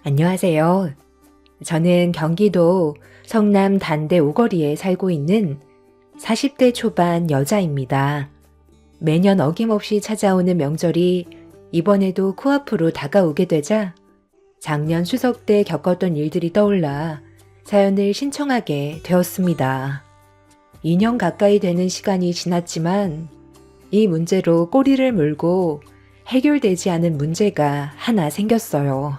안녕하세요. 저는 경기도 성남 단대 오거리에 살고 있는 40대 초반 여자입니다. 매년 어김없이 찾아오는 명절이 이번에도 코앞으로 다가오게 되자 작년 추석 때 겪었던 일들이 떠올라 사연을 신청하게 되었습니다. 2년 가까이 되는 시간이 지났지만 이 문제로 꼬리를 물고 해결되지 않은 문제가 하나 생겼어요.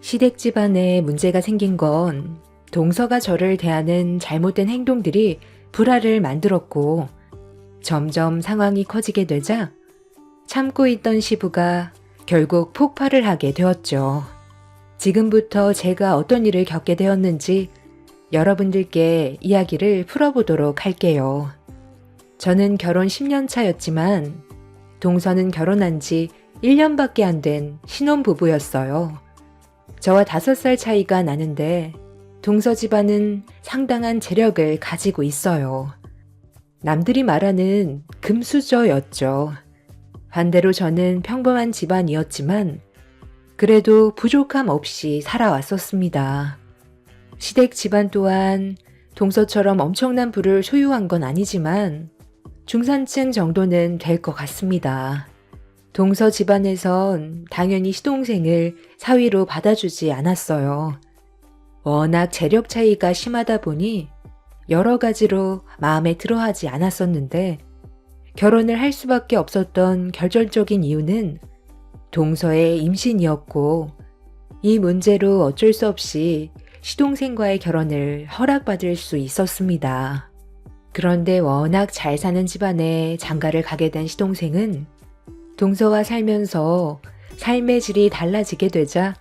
시댁 집안에 문제가 생긴 건 동서가 저를 대하는 잘못된 행동들이 불화를 만들었고 점점 상황이 커지게 되자 참고 있던 시부가 결국 폭발을 하게 되었죠. 지금부터 제가 어떤 일을 겪게 되었는지 여러분들께 이야기를 풀어보도록 할게요. 저는 결혼 10년 차였지만 동서는 결혼한 지 1년밖에 안 된 신혼부부였어요. 저와 5살 차이가 나는데 동서 집안은 상당한 재력을 가지고 있어요. 남들이 말하는 금수저였죠. 반대로 저는 평범한 집안이었지만 그래도 부족함 없이 살아왔었습니다. 시댁 집안 또한 동서처럼 엄청난 부를 소유한 건 아니지만 중산층 정도는 될 것 같습니다. 동서 집안에선 당연히 시동생을 사위로 받아주지 않았어요. 워낙 재력 차이가 심하다 보니 여러 가지로 마음에 들어하지 않았었는데 결혼을 할 수밖에 없었던 결정적인 이유는 동서의 임신이었고 이 문제로 어쩔 수 없이 시동생과의 결혼을 허락받을 수 있었습니다. 그런데 워낙 잘 사는 집안에 장가를 가게 된 시동생은 동서와 살면서 삶의 질이 달라지게 되자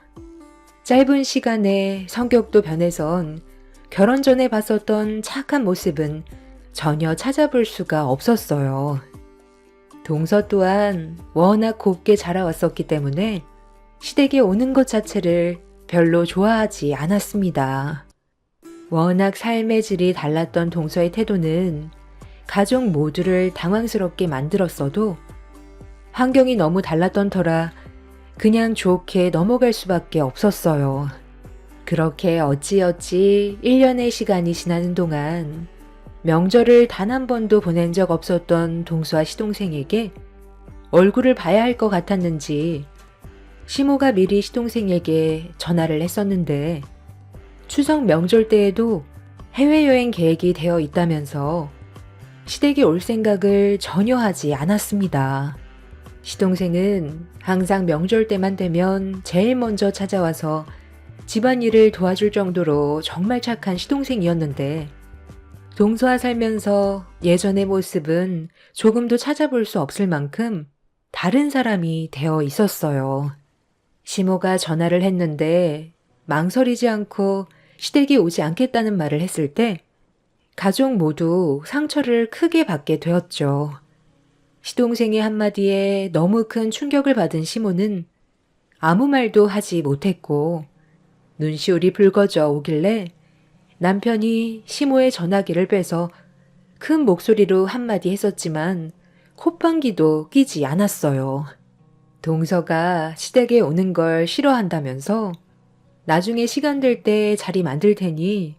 짧은 시간에 성격도 변해선 결혼 전에 봤었던 착한 모습은 전혀 찾아볼 수가 없었어요. 동서 또한 워낙 곱게 자라왔었기 때문에 시댁에 오는 것 자체를 별로 좋아하지 않았습니다. 워낙 삶의 질이 달랐던 동서의 태도는 가족 모두를 당황스럽게 만들었어도 환경이 너무 달랐던 터라 그냥 좋게 넘어갈 수밖에 없었어요. 그렇게 어찌어찌 1년의 시간이 지나는 동안 명절을 단 한 번도 보낸 적 없었던 동서와 시동생에게 얼굴을 봐야 할 것 같았는지 시모가 미리 시동생에게 전화를 했었는데 추석 명절 때에도 해외여행 계획이 되어 있다면서 시댁에 올 생각을 전혀 하지 않았습니다. 시동생은 항상 명절 때만 되면 제일 먼저 찾아와서 집안일을 도와줄 정도로 정말 착한 시동생이었는데 동서와 살면서 예전의 모습은 조금도 찾아볼 수 없을 만큼 다른 사람이 되어 있었어요. 시모가 전화를 했는데 망설이지 않고 시댁에 오지 않겠다는 말을 했을 때 가족 모두 상처를 크게 받게 되었죠. 시동생의 한마디에 너무 큰 충격을 받은 시모는 아무 말도 하지 못했고 눈시울이 붉어져 오길래 남편이 시모의 전화기를 빼서 큰 목소리로 한마디 했었지만 콧방귀도 끼지 않았어요. 동서가 시댁에 오는 걸 싫어한다면서 나중에 시간 될 때 자리 만들 테니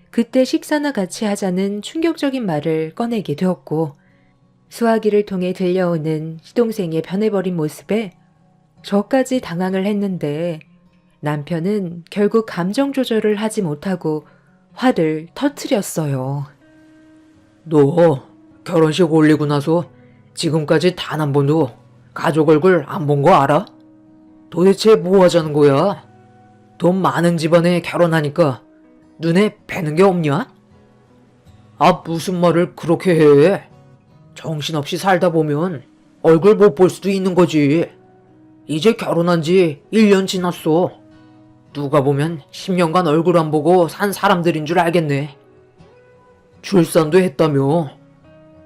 그때 식사나 같이 하자는 충격적인 말을 꺼내게 되었고 수화기를 통해 들려오는 시동생의 변해버린 모습에 저까지 당황을 했는데 남편은 결국 감정 조절을 하지 못하고 화를 터뜨렸어요. 너 결혼식 올리고 나서 지금까지 단 한 번도 가족 얼굴 안 본 거 알아? 도대체 뭐 하자는 거야? 돈 많은 집안에 결혼하니까 눈에 뵈는 게 없냐? 아, 무슨 말을 그렇게 해? 정신없이 살다 보면 얼굴 못 볼 수도 있는 거지. 이제 결혼한 지 1년 지났어. 누가 보면 10년간 얼굴 안 보고 산 사람들인 줄 알겠네. 출산도 했다며.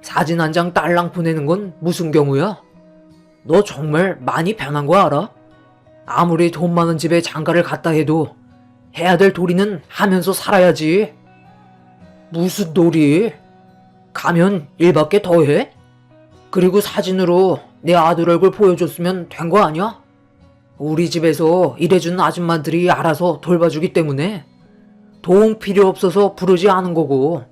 사진 한 장 딸랑 보내는 건 무슨 경우야? 너 정말 많이 변한 거 알아? 아무리 돈 많은 집에 장가를 갔다 해도 해야 될 도리는 하면서 살아야지. 무슨 도리? 가면 일밖에 더 해? 그리고 사진으로 내 아들 얼굴 보여줬으면 된 거 아니야? 우리 집에서 일해주는 아줌마들이 알아서 돌봐주기 때문에 도움 필요 없어서 부르지 않은 거고,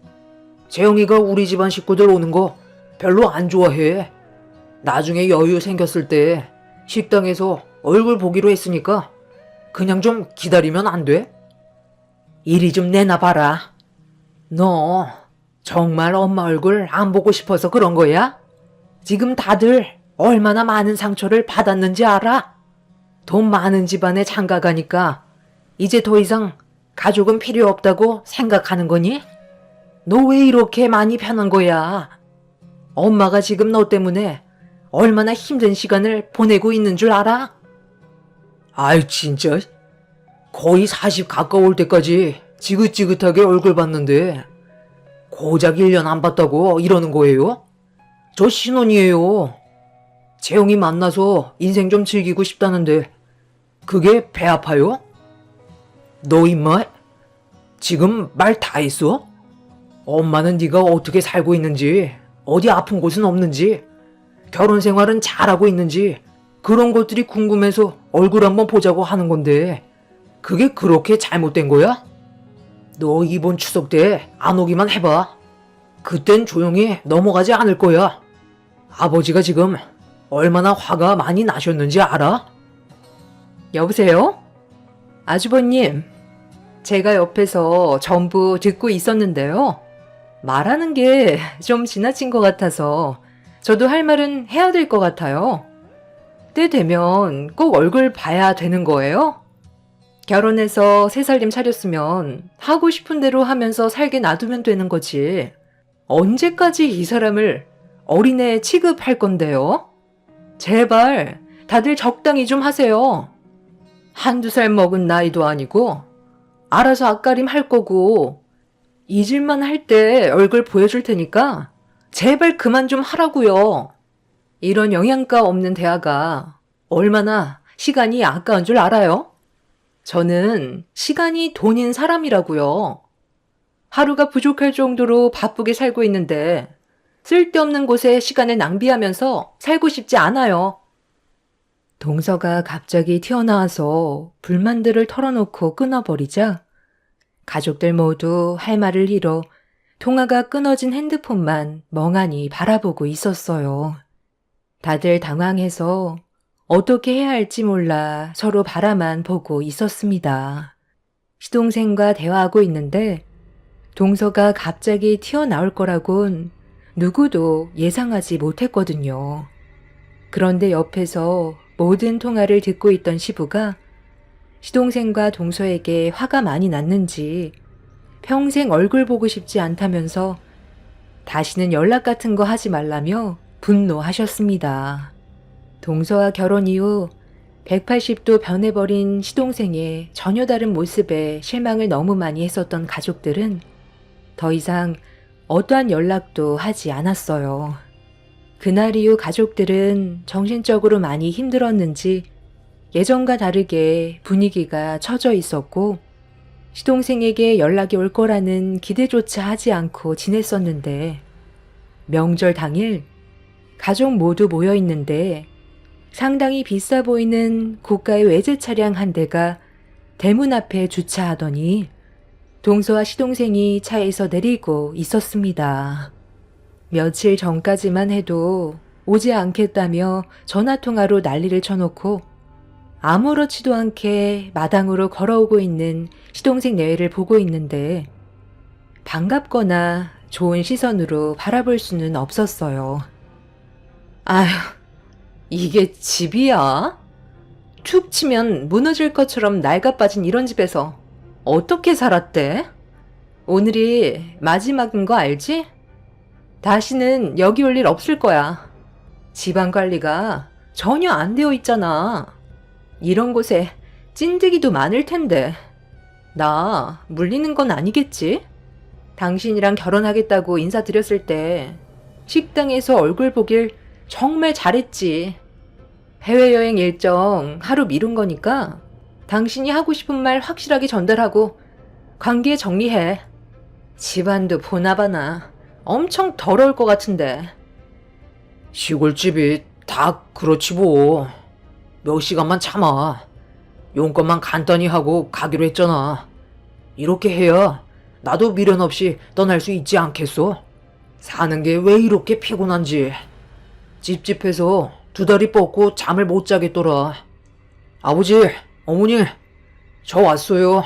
재영이가 우리 집안 식구들 오는 거 별로 안 좋아해. 나중에 여유 생겼을 때 식당에서 얼굴 보기로 했으니까 그냥 좀 기다리면 안 돼? 이리 좀 내놔봐라. 너 정말 엄마 얼굴 안 보고 싶어서 그런 거야? 지금 다들 얼마나 많은 상처를 받았는지 알아? 돈 많은 집안에 장가 가니까 이제 더 이상 가족은 필요 없다고 생각하는 거니? 너 왜 이렇게 많이 변한 거야? 엄마가 지금 너 때문에 얼마나 힘든 시간을 보내고 있는 줄 알아? 아이 진짜 거의 40 가까울 때까지 지긋지긋하게 얼굴 봤는데 고작 1년 안 봤다고 이러는 거예요? 저 신혼이에요. 재영이 만나서 인생 좀 즐기고 싶다는데 그게 배 아파요? 너 임마 지금 말 다 했어? 엄마는 네가 어떻게 살고 있는지, 어디 아픈 곳은 없는지, 결혼 생활은 잘하고 있는지 그런 것들이 궁금해서 얼굴 한번 보자고 하는 건데 그게 그렇게 잘못된 거야? 너 이번 추석 때 안 오기만 해봐. 그땐 조용히 넘어가지 않을 거야. 아버지가 지금 얼마나 화가 많이 나셨는지 알아? 여보세요? 아주버님, 제가 옆에서 전부 듣고 있었는데요. 말하는 게 좀 지나친 것 같아서 저도 할 말은 해야 될 것 같아요. 때 되면 꼭 얼굴 봐야 되는 거예요? 결혼해서 새 살림 차렸으면 하고 싶은 대로 하면서 살게 놔두면 되는 거지. 언제까지 이 사람을 어린애 취급할 건데요? 제발 다들 적당히 좀 하세요. 한두 살 먹은 나이도 아니고 알아서 앞가림 할 거고 잊을만 할 때 얼굴 보여줄 테니까 제발 그만 좀 하라고요. 이런 영양가 없는 대화가 얼마나 시간이 아까운 줄 알아요? 저는 시간이 돈인 사람이라고요. 하루가 부족할 정도로 바쁘게 살고 있는데 쓸데없는 곳에 시간을 낭비하면서 살고 싶지 않아요. 동서가 갑자기 튀어나와서 불만들을 털어놓고 끊어버리자 가족들 모두 할 말을 잃어 통화가 끊어진 핸드폰만 멍하니 바라보고 있었어요. 다들 당황해서 어떻게 해야 할지 몰라 서로 바라만 보고 있었습니다. 시동생과 대화하고 있는데 동서가 갑자기 튀어나올 거라곤 누구도 예상하지 못했거든요. 그런데 옆에서 모든 통화를 듣고 있던 시부가 시동생과 동서에게 화가 많이 났는지 평생 얼굴 보고 싶지 않다면서 다시는 연락 같은 거 하지 말라며 분노하셨습니다. 동서와 결혼 이후 180도 변해버린 시동생의 전혀 다른 모습에 실망을 너무 많이 했었던 가족들은 더 이상 어떠한 연락도 하지 않았어요. 그날 이후 가족들은 정신적으로 많이 힘들었는지 예전과 다르게 분위기가 처져 있었고 시동생에게 연락이 올 거라는 기대조차 하지 않고 지냈었는데 명절 당일 가족 모두 모여 있는데 상당히 비싸 보이는 고가의 외제 차량 한 대가 대문 앞에 주차하더니 동서와 시동생이 차에서 내리고 있었습니다. 며칠 전까지만 해도 오지 않겠다며 전화통화로 난리를 쳐놓고 아무렇지도 않게 마당으로 걸어오고 있는 시동생 내외를 보고 있는데 반갑거나 좋은 시선으로 바라볼 수는 없었어요. 아휴, 이게 집이야? 툭 치면 무너질 것처럼 낡아 빠진 이런 집에서 어떻게 살았대? 오늘이 마지막인 거 알지? 다시는 여기 올 일 없을 거야. 집안 관리가 전혀 안 되어 있잖아. 이런 곳에 찐득이도 많을 텐데. 나 물리는 건 아니겠지? 당신이랑 결혼하겠다고 인사드렸을 때 식당에서 얼굴 보길 정말 잘했지. 해외여행 일정 하루 미룬 거니까 당신이 하고 싶은 말 확실하게 전달하고 관계 정리해. 집안도 보나봐나 엄청 더러울 것 같은데. 시골집이 다 그렇지 뭐. 몇 시간만 참아. 용건만 간단히 하고 가기로 했잖아. 이렇게 해야 나도 미련 없이 떠날 수 있지 않겠소? 사는 게 왜 이렇게 피곤한지. 찝찝해서 두 다리 뻗고 잠을 못 자겠더라. 아버지, 어머니, 저 왔어요.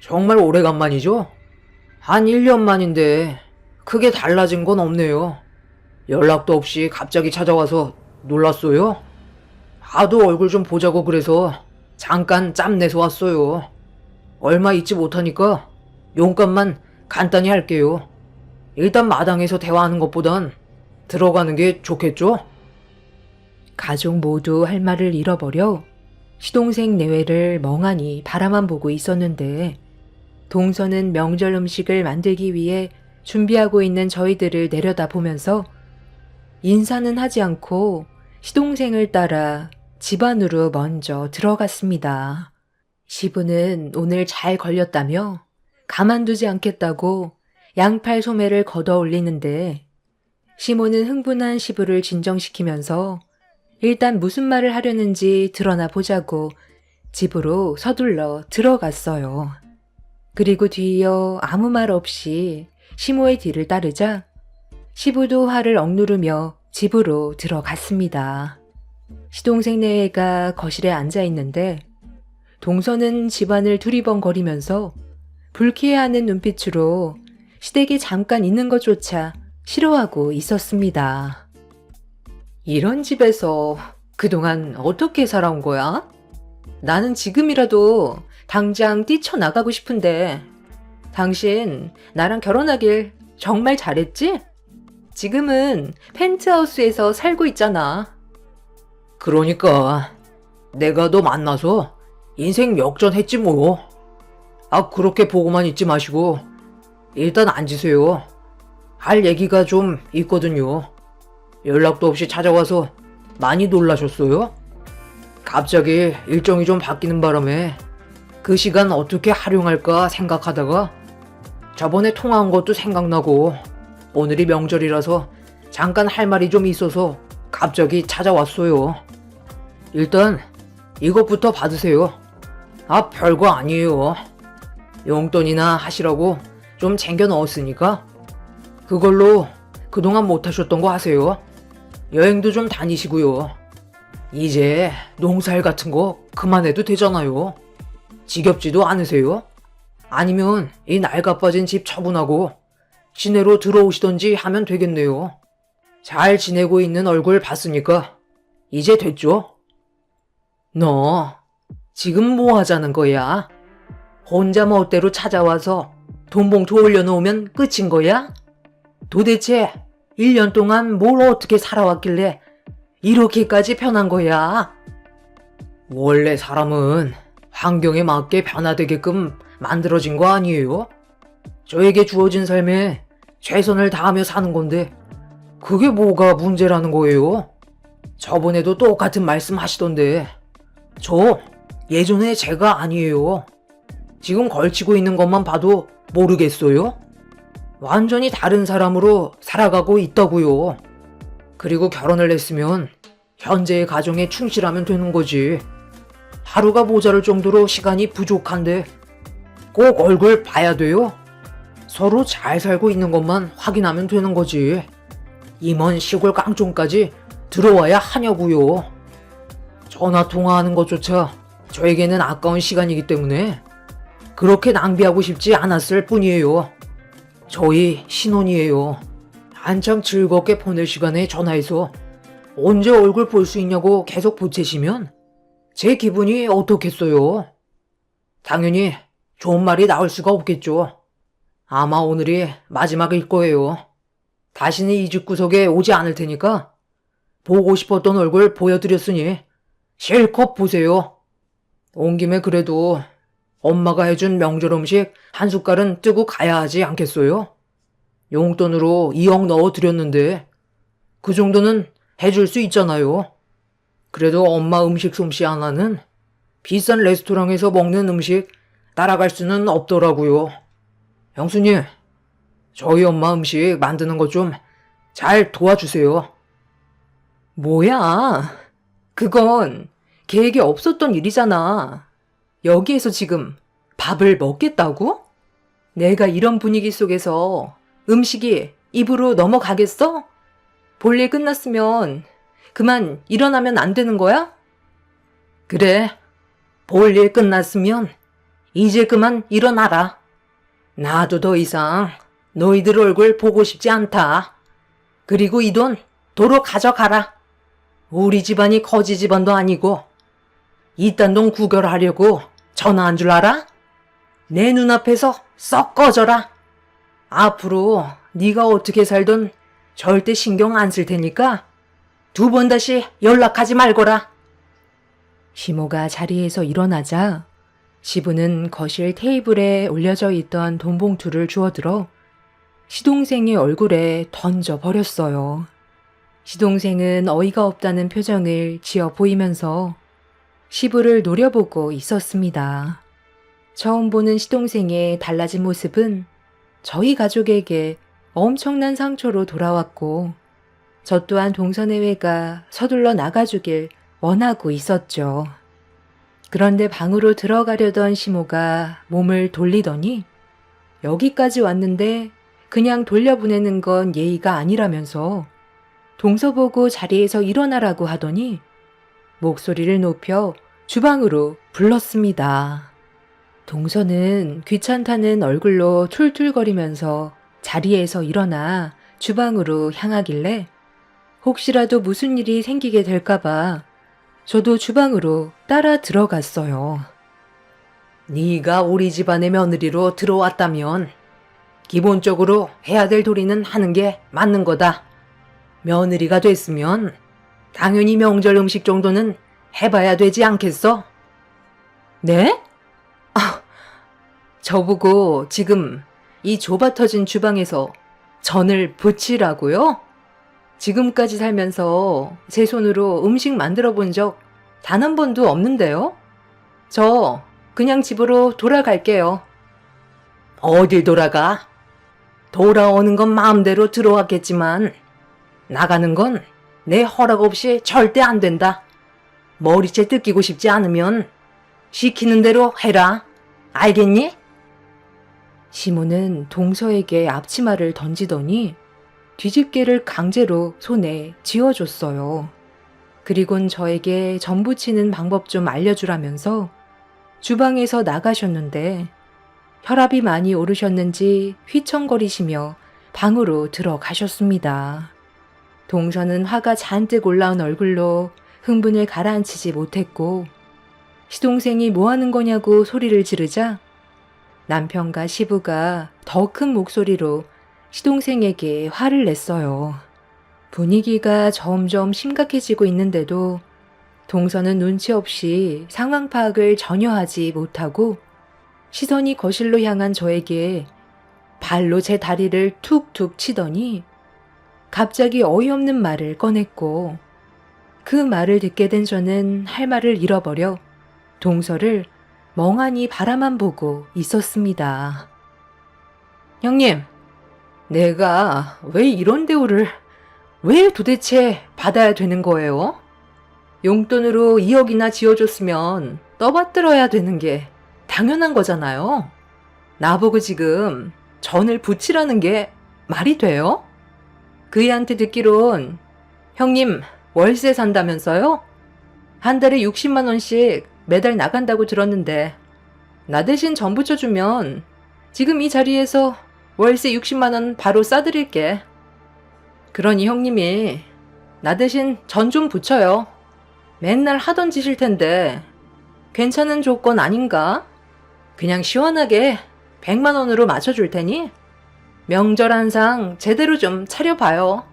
정말 오래간만이죠? 한 1년 만인데 크게 달라진 건 없네요. 연락도 없이 갑자기 찾아와서 놀랐어요. 하도 얼굴 좀 보자고 그래서 잠깐 짬내서 왔어요. 얼마 있지 못하니까 용건만 간단히 할게요. 일단 마당에서 대화하는 것보단 들어가는 게 좋겠죠? 가족 모두 할 말을 잃어버려 시동생 내외를 멍하니 바라만 보고 있었는데 동서는 명절 음식을 만들기 위해 준비하고 있는 저희들을 내려다보면서 인사는 하지 않고 시동생을 따라 집 안으로 먼저 들어갔습니다. 시부는 오늘 잘 걸렸다며 가만두지 않겠다고 양팔 소매를 걷어 올리는데 시모는 흥분한 시부를 진정시키면서 일단 무슨 말을 하려는지 드러나 보자고 집으로 서둘러 들어갔어요. 그리고 뒤이어 아무 말 없이 시모의 뒤를 따르자 시부도 화를 억누르며 집으로 들어갔습니다. 시동생 내외가 거실에 앉아 있는데 동서는 집안을 두리번거리면서 불쾌해하는 눈빛으로 시댁에 잠깐 있는 것조차 싫어하고 있었습니다. 이런 집에서 그동안 어떻게 살아온 거야? 나는 지금이라도 당장 뛰쳐나가고 싶은데 당신 나랑 결혼하길 정말 잘했지? 지금은 펜트하우스에서 살고 있잖아. 그러니까 내가 너 만나서 인생 역전했지 뭐. 아, 그렇게 보고만 있지 마시고 일단 앉으세요. 할 얘기가 좀 있거든요. 연락도 없이 찾아와서 많이 놀라셨어요? 갑자기 일정이 좀 바뀌는 바람에 그 시간 어떻게 활용할까 생각하다가 저번에 통화한 것도 생각나고 오늘이 명절이라서 잠깐 할 말이 좀 있어서 갑자기 찾아왔어요. 일단 이것부터 받으세요. 아, 별거 아니에요. 용돈이나 하시라고 좀 챙겨 넣었으니까 그걸로 그동안 못하셨던 거 하세요. 여행도 좀 다니시고요. 이제 농사일 같은 거 그만해도 되잖아요. 지겹지도 않으세요? 아니면 이 낡아빠진 집 처분하고 시내로 들어오시던지 하면 되겠네요. 잘 지내고 있는 얼굴 봤으니까 이제 됐죠? 너 지금 뭐 하자는 거야? 혼자 멋대로 찾아와서 돈 봉투 올려놓으면 끝인 거야? 도대체 1년 동안 뭘 어떻게 살아왔길래 이렇게까지 변한 거야? 원래 사람은 환경에 맞게 변화되게끔 만들어진 거 아니에요? 저에게 주어진 삶에 최선을 다하며 사는 건데 그게 뭐가 문제라는 거예요? 저번에도 똑같은 말씀 하시던데 저 예전에 제가 아니에요. 지금 걸치고 있는 것만 봐도 모르겠어요? 완전히 다른 사람으로 살아가고 있다고요. 그리고 결혼을 했으면 현재의 가정에 충실하면 되는 거지. 하루가 모자랄 정도로 시간이 부족한데 꼭 얼굴 봐야 돼요? 서로 잘 살고 있는 것만 확인하면 되는 거지. 이 먼 시골 깡촌까지 들어와야 하냐고요. 전화 통화하는 것조차 저에게는 아까운 시간이기 때문에 그렇게 낭비하고 싶지 않았을 뿐이에요. 저희 신혼이에요. 한창 즐겁게 보낼 시간에 전화해서 언제 얼굴 볼 수 있냐고 계속 보채시면 제 기분이 어떻겠어요? 당연히 좋은 말이 나올 수가 없겠죠. 아마 오늘이 마지막일 거예요. 다시는 이 집구석에 오지 않을 테니까 보고 싶었던 얼굴 보여드렸으니 실컷 보세요. 온 김에 그래도 엄마가 해준 명절 음식 한 숟갈은 뜨고 가야 하지 않겠어요? 용돈으로 2억 넣어드렸는데 그 정도는 해줄 수 있잖아요. 그래도 엄마 음식 솜씨 하나는 비싼 레스토랑에서 먹는 음식 따라갈 수는 없더라고요. 형수님, 저희 엄마 음식 만드는 거 좀 잘 도와주세요. 뭐야? 그건 계획에 없었던 일이잖아. 여기에서 지금 밥을 먹겠다고? 내가 이런 분위기 속에서 음식이 입으로 넘어가겠어? 볼일 끝났으면 그만 일어나면 안 되는 거야? 그래, 볼일 끝났으면 이제 그만 일어나라. 나도 더 이상 너희들 얼굴 보고 싶지 않다. 그리고 이 돈 도로 가져가라. 우리 집안이 거지 집안도 아니고 이딴 돈 구걸하려고 전화한 줄 알아? 내 눈앞에서 썩 꺼져라. 앞으로 네가 어떻게 살던 절대 신경 안 쓸 테니까 두 번 다시 연락하지 말거라. 시모가 자리에서 일어나자 시부는 거실 테이블에 올려져 있던 돈 봉투를 주워들어 시동생의 얼굴에 던져버렸어요. 시동생은 어이가 없다는 표정을 지어 보이면서 시부를 노려보고 있었습니다. 처음 보는 시동생의 달라진 모습은 저희 가족에게 엄청난 상처로 돌아왔고 저 또한 동서내외가 서둘러 나가주길 원하고 있었죠. 그런데 방으로 들어가려던 시모가 몸을 돌리더니 여기까지 왔는데 그냥 돌려보내는 건 예의가 아니라면서 동서보고 자리에서 일어나라고 하더니 목소리를 높여 주방으로 불렀습니다. 동서는 귀찮다는 얼굴로 툴툴거리면서 자리에서 일어나 주방으로 향하길래 혹시라도 무슨 일이 생기게 될까봐 저도 주방으로 따라 들어갔어요. 네가 우리 집안의 며느리로 들어왔다면 기본적으로 해야 될 도리는 하는 게 맞는 거다. 며느리가 됐으면 당연히 명절 음식 정도는 해봐야 되지 않겠어? 네? 저보고 지금 이 좁아터진 주방에서 전을 부치라고요? 지금까지 살면서 제 손으로 음식 만들어 본 적 단 한 번도 없는데요? 저 그냥 집으로 돌아갈게요. 어딜 돌아가? 돌아오는 건 마음대로 들어왔겠지만 나가는 건 내 허락 없이 절대 안 된다. 머리채 뜯기고 싶지 않으면 시키는 대로 해라. 알겠니? 시모는 동서에게 앞치마를 던지더니 뒤집개를 강제로 손에 쥐어줬어요. 그리곤 저에게 전 부치는 방법 좀 알려주라면서 주방에서 나가셨는데 혈압이 많이 오르셨는지 휘청거리시며 방으로 들어가셨습니다. 동서는 화가 잔뜩 올라온 얼굴로 흥분을 가라앉히지 못했고 시동생이 뭐 하는 거냐고 소리를 지르자 남편과 시부가 더 큰 목소리로 시동생에게 화를 냈어요. 분위기가 점점 심각해지고 있는데도 동서는 눈치 없이 상황 파악을 전혀 하지 못하고 시선이 거실로 향한 저에게 발로 제 다리를 툭툭 치더니 갑자기 어이없는 말을 꺼냈고 그 말을 듣게 된 저는 할 말을 잃어버려 동서를 멍하니 바라만 보고 있었습니다. 형님, 내가 왜 이런 대우를 왜 도대체 받아야 되는 거예요? 용돈으로 2억이나 지어줬으면 떠받들어야 되는 게 당연한 거잖아요. 나보고 지금 전을 부치라는 게 말이 돼요? 그 애한테 듣기론 형님 월세 산다면서요? 한 달에 60만 원씩 매달 나간다고 들었는데 나 대신 전 붙여주면 지금 이 자리에서 월세 60만 원 바로 싸드릴게. 그러니 형님이 나 대신 전 좀 붙여요. 맨날 하던 짓일 텐데 괜찮은 조건 아닌가? 그냥 시원하게 100만 원으로 맞춰줄 테니 명절 한상 제대로 좀 차려봐요.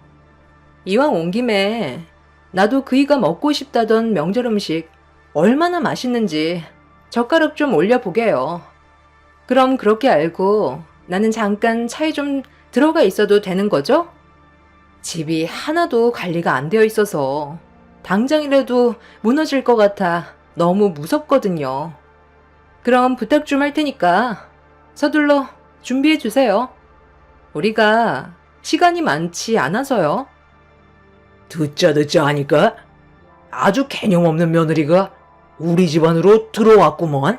이왕 온 김에 나도 그이가 먹고 싶다던 명절 음식 얼마나 맛있는지 젓가락 좀 올려보게요. 그럼 그렇게 알고 나는 잠깐 차에 좀 들어가 있어도 되는 거죠? 집이 하나도 관리가 안 되어 있어서 당장이라도 무너질 것 같아 너무 무섭거든요. 그럼 부탁 좀 할 테니까 서둘러 준비해 주세요. 우리가 시간이 많지 않아서요. 듣자 하니까 아주 개념 없는 며느리가 우리 집안으로 들어왔구먼.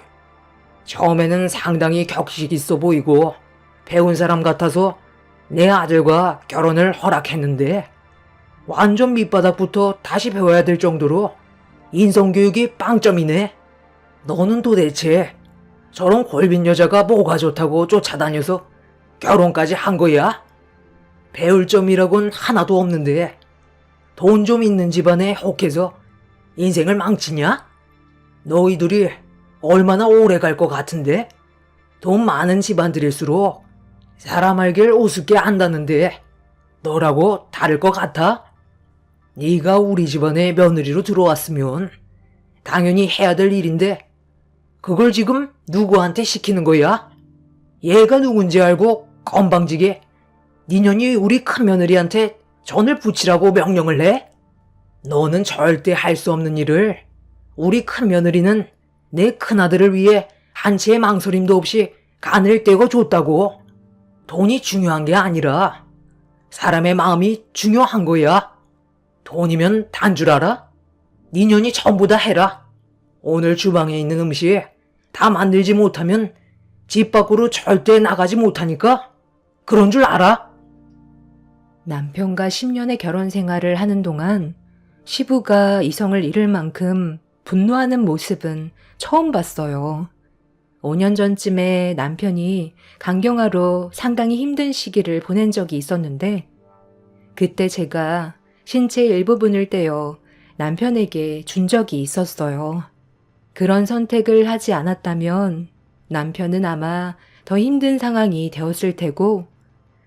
처음에는 상당히 격식 있어 보이고 배운 사람 같아서 내 아들과 결혼을 허락했는데 완전 밑바닥부터 다시 배워야 될 정도로 인성교육이 빵점이네. 너는 도대체 저런 골빈 여자가 뭐가 좋다고 쫓아다녀서 결혼까지 한 거야? 배울 점이라곤 하나도 없는데 돈 좀 있는 집안에 혹해서 인생을 망치냐? 너희들이 얼마나 오래 갈 것 같은데? 돈 많은 집안들일수록 사람 알길 우습게 한다는데 너라고 다를 것 같아? 네가 우리 집안에 며느리로 들어왔으면 당연히 해야 될 일인데 그걸 지금 누구한테 시키는 거야? 얘가 누군지 알고 건방지게 니년이 우리 큰며느리한테 전을 붙이라고 명령을 해? 너는 절대 할 수 없는 일을 우리 큰며느리는 내 큰아들을 위해 한 채의 망설임도 없이 간을 떼고 줬다고. 돈이 중요한 게 아니라 사람의 마음이 중요한 거야. 돈이면 단 줄 알아? 니년이 전부 다 해라. 오늘 주방에 있는 음식 다 만들지 못하면 집 밖으로 절대 나가지 못하니까 그런 줄 알아? 남편과 10년의 결혼 생활을 하는 동안 시부가 이성을 잃을 만큼 분노하는 모습은 처음 봤어요. 5년 전쯤에 남편이 간경화로 상당히 힘든 시기를 보낸 적이 있었는데 그때 제가 신체 일부분을 떼어 남편에게 준 적이 있었어요. 그런 선택을 하지 않았다면 남편은 아마 더 힘든 상황이 되었을 테고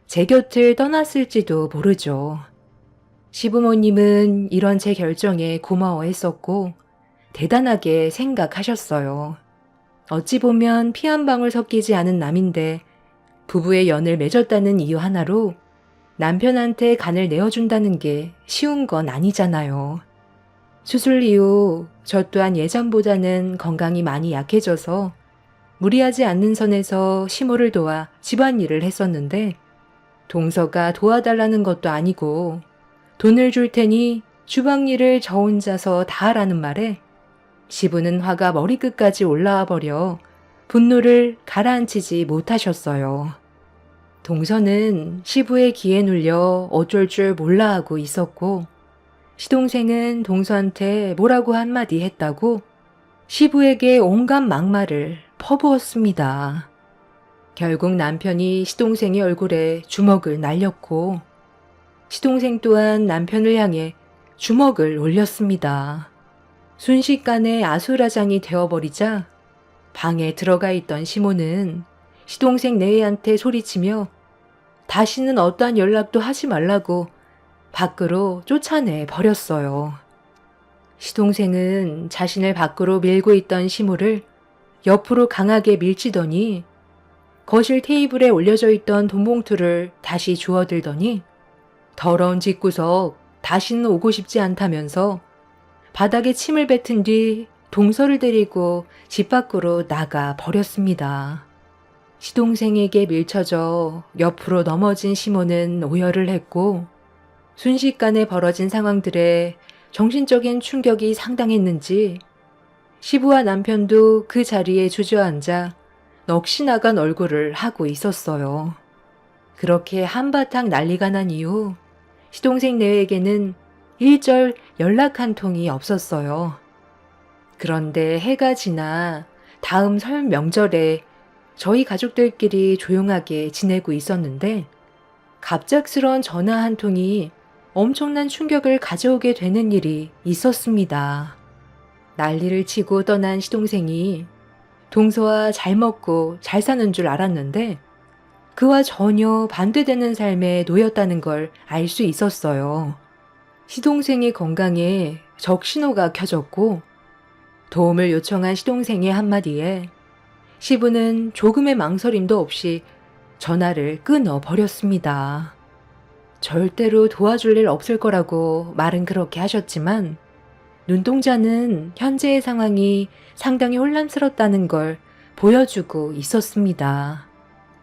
제 곁을 떠났을지도 모르죠. 시부모님은 이런 제 결정에 고마워했었고 대단하게 생각하셨어요. 어찌 보면 피 한 방울 섞이지 않은 남인데 부부의 연을 맺었다는 이유 하나로 남편한테 간을 내어준다는 게 쉬운 건 아니잖아요. 수술 이후 저 또한 예전보다는 건강이 많이 약해져서 무리하지 않는 선에서 시모를 도와 집안일을 했었는데 동서가 도와달라는 것도 아니고 돈을 줄 테니 주방일을 저 혼자서 다 하라는 말에 시부는 화가 머리끝까지 올라와 버려 분노를 가라앉히지 못하셨어요. 동서는 시부의 기에 눌려 어쩔 줄 몰라 하고 있었고 시동생은 동서한테 뭐라고 한마디 했다고 시부에게 온갖 막말을 퍼부었습니다. 결국 남편이 시동생의 얼굴에 주먹을 날렸고 시동생 또한 남편을 향해 주먹을 올렸습니다. 순식간에 아수라장이 되어버리자 방에 들어가 있던 시모는 시동생 내외한테 소리치며 다시는 어떠한 연락도 하지 말라고 밖으로 쫓아내 버렸어요. 시동생은 자신을 밖으로 밀고 있던 시모를 옆으로 강하게 밀치더니 거실 테이블에 올려져 있던 돈봉투를 다시 주워들더니 더러운 집구석 다시는 오고 싶지 않다면서 바닥에 침을 뱉은 뒤 동서를 데리고 집 밖으로 나가 버렸습니다. 시동생에게 밀쳐져 옆으로 넘어진 시모는 오열을 했고 순식간에 벌어진 상황들에 정신적인 충격이 상당했는지 시부와 남편도 그 자리에 주저앉아 넋이 나간 얼굴을 하고 있었어요. 그렇게 한바탕 난리가 난 이후 시동생 내외에게는 일절 연락 한 통이 없었어요. 그런데 해가 지나 다음 설 명절에 저희 가족들끼리 조용하게 지내고 있었는데 갑작스런 전화 한 통이 엄청난 충격을 가져오게 되는 일이 있었습니다. 난리를 치고 떠난 시동생이 동서와 잘 먹고 잘 사는 줄 알았는데 그와 전혀 반대되는 삶에 놓였다는 걸 알 수 있었어요. 시동생의 건강에 적신호가 켜졌고 도움을 요청한 시동생의 한마디에 시부는 조금의 망설임도 없이 전화를 끊어버렸습니다. 절대로 도와줄 일 없을 거라고 말은 그렇게 하셨지만 눈동자는 현재의 상황이 상당히 혼란스럽다는 걸 보여주고 있었습니다.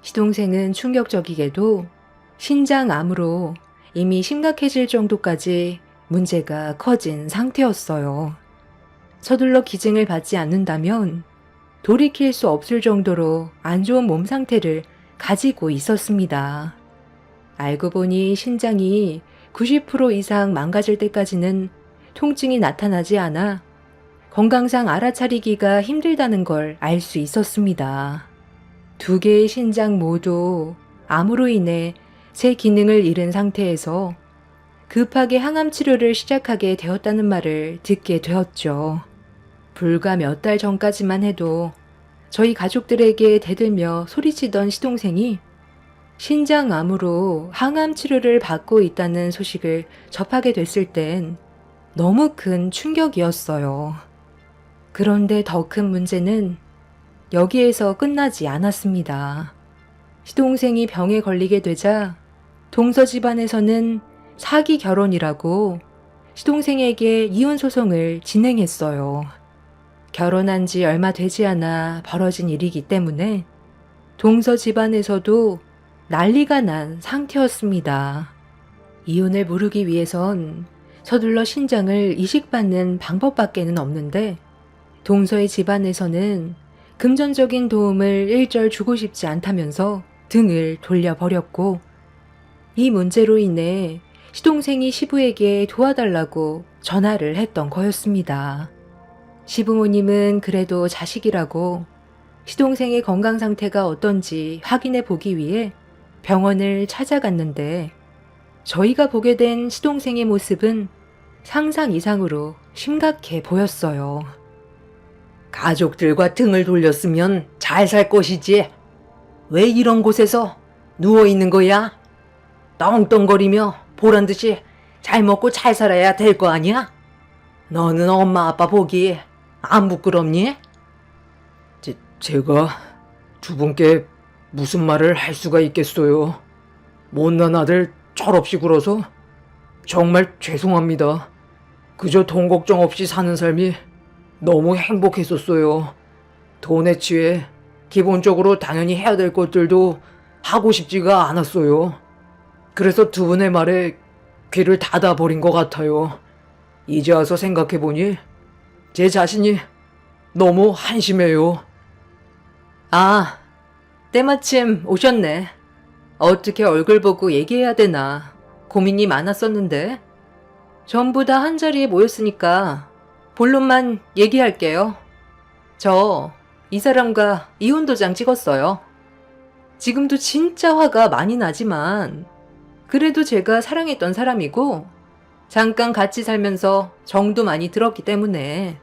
시동생은 충격적이게도 신장암으로 이미 심각해질 정도까지 문제가 커진 상태였어요. 서둘러 기증을 받지 않는다면 돌이킬 수 없을 정도로 안 좋은 몸 상태를 가지고 있었습니다. 알고 보니 신장이 90% 이상 망가질 때까지는 통증이 나타나지 않아 건강상 알아차리기가 힘들다는 걸 알 수 있었습니다. 두 개의 신장 모두 암으로 인해 제 기능을 잃은 상태에서 급하게 항암 치료를 시작하게 되었다는 말을 듣게 되었죠. 불과 몇 달 전까지만 해도 저희 가족들에게 대들며 소리치던 시동생이 신장암으로 항암 치료를 받고 있다는 소식을 접하게 됐을 땐 너무 큰 충격이었어요. 그런데 더 큰 문제는 여기에서 끝나지 않았습니다. 시동생이 병에 걸리게 되자 동서 집안에서는 사기 결혼이라고 시동생에게 이혼 소송을 진행했어요. 결혼한 지 얼마 되지 않아 벌어진 일이기 때문에 동서 집안에서도 난리가 난 상태였습니다. 이혼을 무르기 위해선 서둘러 신장을 이식받는 방법밖에는 없는데 동서의 집안에서는 금전적인 도움을 일절 주고 싶지 않다면서 등을 돌려버렸고 이 문제로 인해 시동생이 시부에게 도와달라고 전화를 했던 거였습니다. 시부모님은 그래도 자식이라고 시동생의 건강 상태가 어떤지 확인해 보기 위해 병원을 찾아갔는데 저희가 보게 된 시동생의 모습은 상상 이상으로 심각해 보였어요. 가족들과 등을 돌렸으면 잘 살 것이지. 왜 이런 곳에서 누워있는 거야? 떵떵거리며 보란 듯이 잘 먹고 잘 살아야 될 거 아니야? 너는 엄마 아빠 보기 안 부끄럽니? 제가 두 분께 무슨 말을 할 수가 있겠어요. 못난 아들 철없이 굴어서 정말 죄송합니다. 그저 돈 걱정 없이 사는 삶이 너무 행복했었어요. 돈에 취해 기본적으로 당연히 해야 될 것들도 하고 싶지가 않았어요. 그래서 두 분의 말에 귀를 닫아버린 것 같아요. 이제 와서 생각해보니 제 자신이 너무 한심해요. 아, 때마침 오셨네. 어떻게 얼굴 보고 얘기해야 되나 고민이 많았었는데 전부 다 한자리에 모였으니까 본론만 얘기할게요. 저 이 사람과 이혼 도장 찍었어요. 지금도 진짜 화가 많이 나지만 그래도 제가 사랑했던 사람이고 잠깐 같이 살면서 정도 많이 들었기 때문에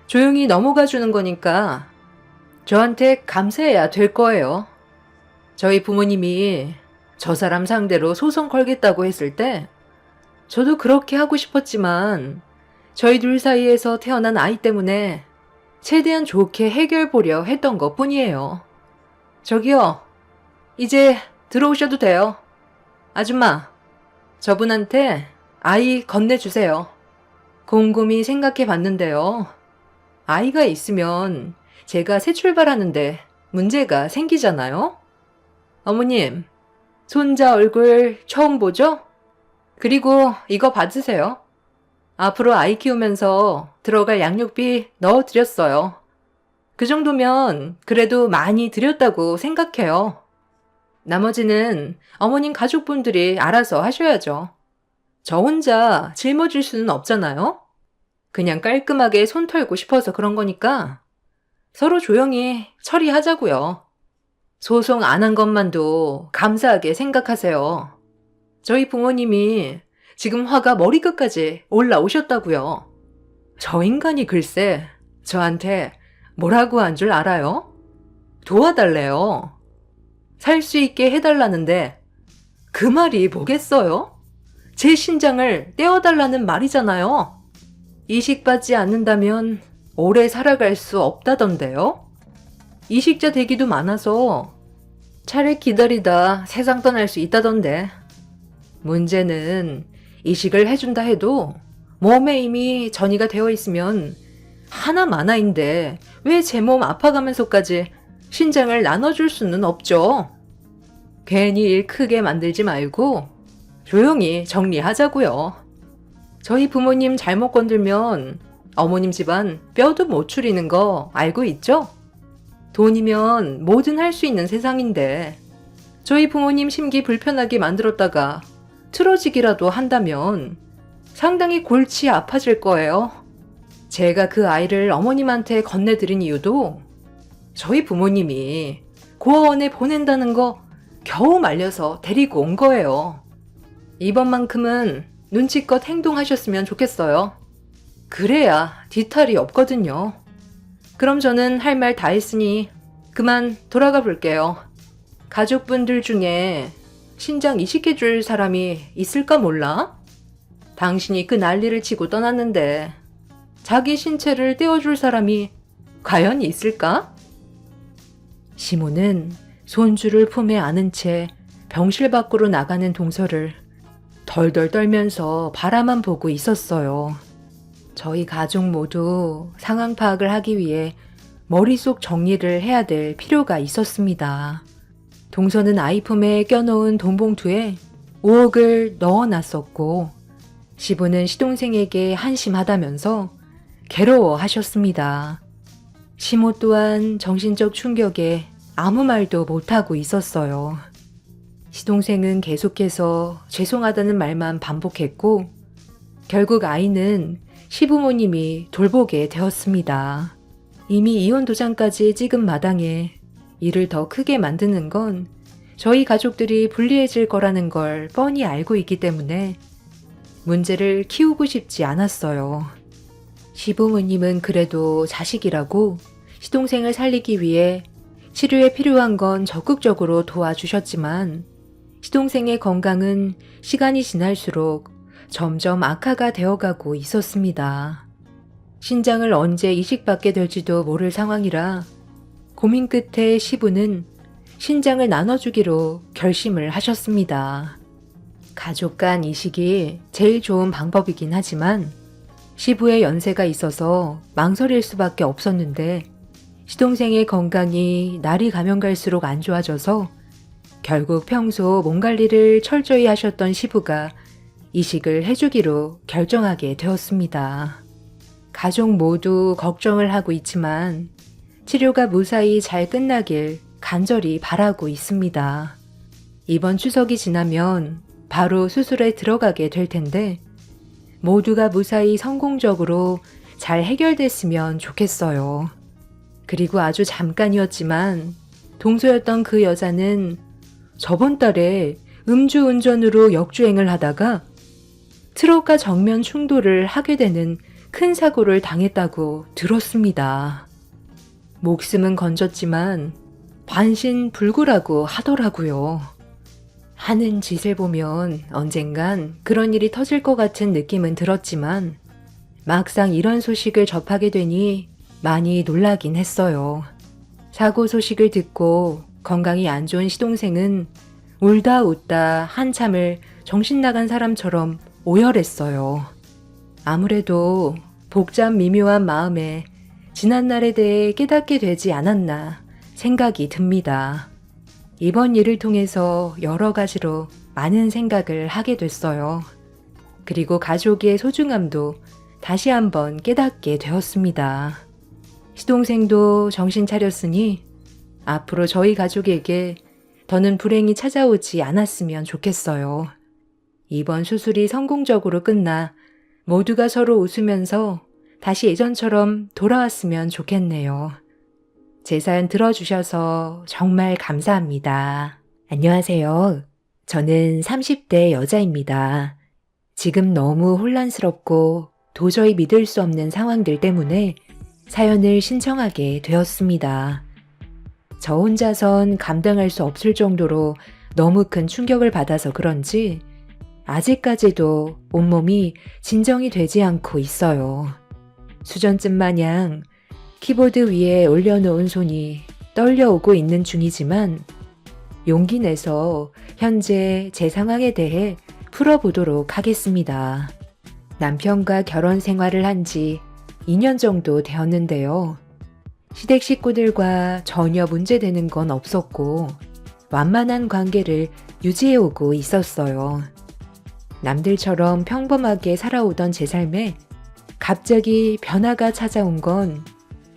조용히 넘어가 주는 거니까 저한테 감사해야 될 거예요. 저희 부모님이 저 사람 상대로 소송 걸겠다고 했을 때 저도 그렇게 하고 싶었지만 저희 둘 사이에서 태어난 아이 때문에 최대한 좋게 해결 보려 했던 것 뿐이에요. 저기요, 이제 들어오셔도 돼요. 아줌마, 저분한테 아이 건네주세요. 곰곰이 생각해 봤는데요. 아이가 있으면 제가 새 출발하는데 문제가 생기잖아요? 어머님, 손자 얼굴 처음 보죠? 그리고 이거 받으세요. 앞으로 아이 키우면서 들어갈 양육비 넣어드렸어요. 그 정도면 그래도 많이 드렸다고 생각해요. 나머지는 어머님 가족분들이 알아서 하셔야죠. 저 혼자 짊어질 수는 없잖아요? 그냥 깔끔하게 손 털고 싶어서 그런 거니까 서로 조용히 처리하자고요. 소송 안 한 것만도 감사하게 생각하세요. 저희 부모님이 지금 화가 머리끝까지 올라오셨다고요. 저 인간이 글쎄 저한테 뭐라고 한 줄 알아요? 도와달래요. 살 수 있게 해달라는데 그 말이 뭐겠어요? 제 신장을 떼어달라는 말이잖아요. 이식받지 않는다면 오래 살아갈 수 없다던데요. 이식자 대기도 많아서 차례 기다리다 세상 떠날 수 있다던데. 문제는 이식을 해준다 해도 몸에 이미 전이가 되어 있으면 하나마나인데 왜 제 몸 아파가면서까지 신장을 나눠줄 수는 없죠. 괜히 일 크게 만들지 말고 조용히 정리하자고요. 저희 부모님 잘못 건들면 어머님 집안 뼈도 못 추리는 거 알고 있죠? 돈이면 뭐든 할 수 있는 세상인데 저희 부모님 심기 불편하게 만들었다가 틀어지기라도 한다면 상당히 골치 아파질 거예요. 제가 그 아이를 어머님한테 건네드린 이유도 저희 부모님이 고아원에 보낸다는 거 겨우 말려서 데리고 온 거예요. 이번만큼은 눈치껏 행동하셨으면 좋겠어요. 그래야 뒤탈이 없거든요. 그럼 저는 할 말 다 했으니 그만 돌아가 볼게요. 가족분들 중에 신장 이식해줄 사람이 있을까 몰라? 당신이 그 난리를 치고 떠났는데 자기 신체를 떼어줄 사람이 과연 있을까? 시모는 손주를 품에 안은 채 병실 밖으로 나가는 동서를 덜덜 떨면서 바라만 보고 있었어요. 저희 가족 모두 상황 파악을 하기 위해 머릿속 정리를 해야 될 필요가 있었습니다. 동서는 아이 품에 껴놓은 돈봉투에 5억을 넣어놨었고 시부는 시동생에게 한심하다면서 괴로워하셨습니다. 시모 또한 정신적 충격에 아무 말도 못하고 있었어요. 시동생은 계속해서 죄송하다는 말만 반복했고 결국 아이는 시부모님이 돌보게 되었습니다. 이미 이혼 도장까지 찍은 마당에 일을 더 크게 만드는 건 저희 가족들이 불리해질 거라는 걸 뻔히 알고 있기 때문에 문제를 키우고 싶지 않았어요. 시부모님은 그래도 자식이라고 시동생을 살리기 위해 치료에 필요한 건 적극적으로 도와주셨지만 시동생의 건강은 시간이 지날수록 점점 악화가 되어가고 있었습니다. 신장을 언제 이식받게 될지도 모를 상황이라 고민 끝에 시부는 신장을 나눠주기로 결심을 하셨습니다. 가족 간 이식이 제일 좋은 방법이긴 하지만 시부의 연세가 있어서 망설일 수밖에 없었는데 시동생의 건강이 날이 가면 갈수록 안 좋아져서 결국 평소 몸 관리를 철저히 하셨던 시부가 이식을 해주기로 결정하게 되었습니다. 가족 모두 걱정을 하고 있지만 치료가 무사히 잘 끝나길 간절히 바라고 있습니다. 이번 추석이 지나면 바로 수술에 들어가게 될 텐데 모두가 무사히 성공적으로 잘 해결됐으면 좋겠어요. 그리고 아주 잠깐이었지만 동서였던 그 여자는 저번 달에 음주운전으로 역주행을 하다가 트럭과 정면 충돌을 하게 되는 큰 사고를 당했다고 들었습니다. 목숨은 건졌지만 반신불구라고 하더라고요. 하는 짓을 보면 언젠간 그런 일이 터질 것 같은 느낌은 들었지만 막상 이런 소식을 접하게 되니 많이 놀라긴 했어요. 사고 소식을 듣고 건강이 안 좋은 시동생은 울다 웃다 한참을 정신 나간 사람처럼 오열했어요. 아무래도 복잡 미묘한 마음에 지난날에 대해 깨닫게 되지 않았나 생각이 듭니다. 이번 일을 통해서 여러 가지로 많은 생각을 하게 됐어요. 그리고 가족의 소중함도 다시 한번 깨닫게 되었습니다. 시동생도 정신 차렸으니 앞으로 저희 가족에게 더는 불행이 찾아오지 않았으면 좋겠어요. 이번 수술이 성공적으로 끝나 모두가 서로 웃으면서 다시 예전처럼 돌아왔으면 좋겠네요. 제 사연 들어주셔서 정말 감사합니다. 안녕하세요. 저는 30대 여자입니다. 지금 너무 혼란스럽고 도저히 믿을 수 없는 상황들 때문에 사연을 신청하게 되었습니다. 저 혼자선 감당할 수 없을 정도로 너무 큰 충격을 받아서 그런지 아직까지도 온몸이 진정이 되지 않고 있어요. 수전증 마냥 키보드 위에 올려놓은 손이 떨려오고 있는 중이지만 용기 내서 현재 제 상황에 대해 풀어보도록 하겠습니다. 남편과 결혼 생활을 한 지 2년 정도 되었는데요. 시댁 식구들과 전혀 문제되는 건 없었고 완만한 관계를 유지해오고 있었어요. 남들처럼 평범하게 살아오던 제 삶에 갑자기 변화가 찾아온 건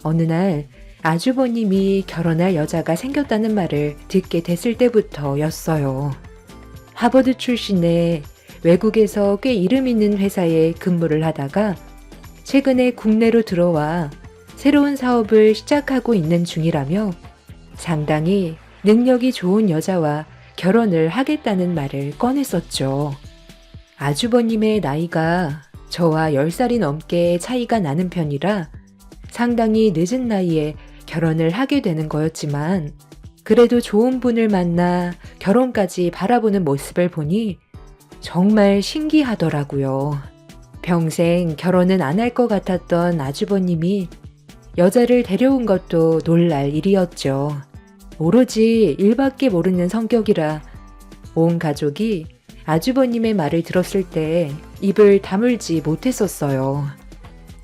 어느 날 아주버님이 결혼할 여자가 생겼다는 말을 듣게 됐을 때부터였어요. 하버드 출신의 외국에서 꽤 이름 있는 회사에 근무를 하다가 최근에 국내로 들어와 새로운 사업을 시작하고 있는 중이라며 상당히 능력이 좋은 여자와 결혼을 하겠다는 말을 꺼냈었죠. 아주버님의 나이가 저와 10살이 넘게 차이가 나는 편이라 상당히 늦은 나이에 결혼을 하게 되는 거였지만 그래도 좋은 분을 만나 결혼까지 바라보는 모습을 보니 정말 신기하더라고요. 평생 결혼은 안 할 것 같았던 아주버님이 여자를 데려온 것도 놀랄 일이었죠. 오로지 일밖에 모르는 성격이라 온 가족이 아주버님의 말을 들었을 때 입을 다물지 못했었어요.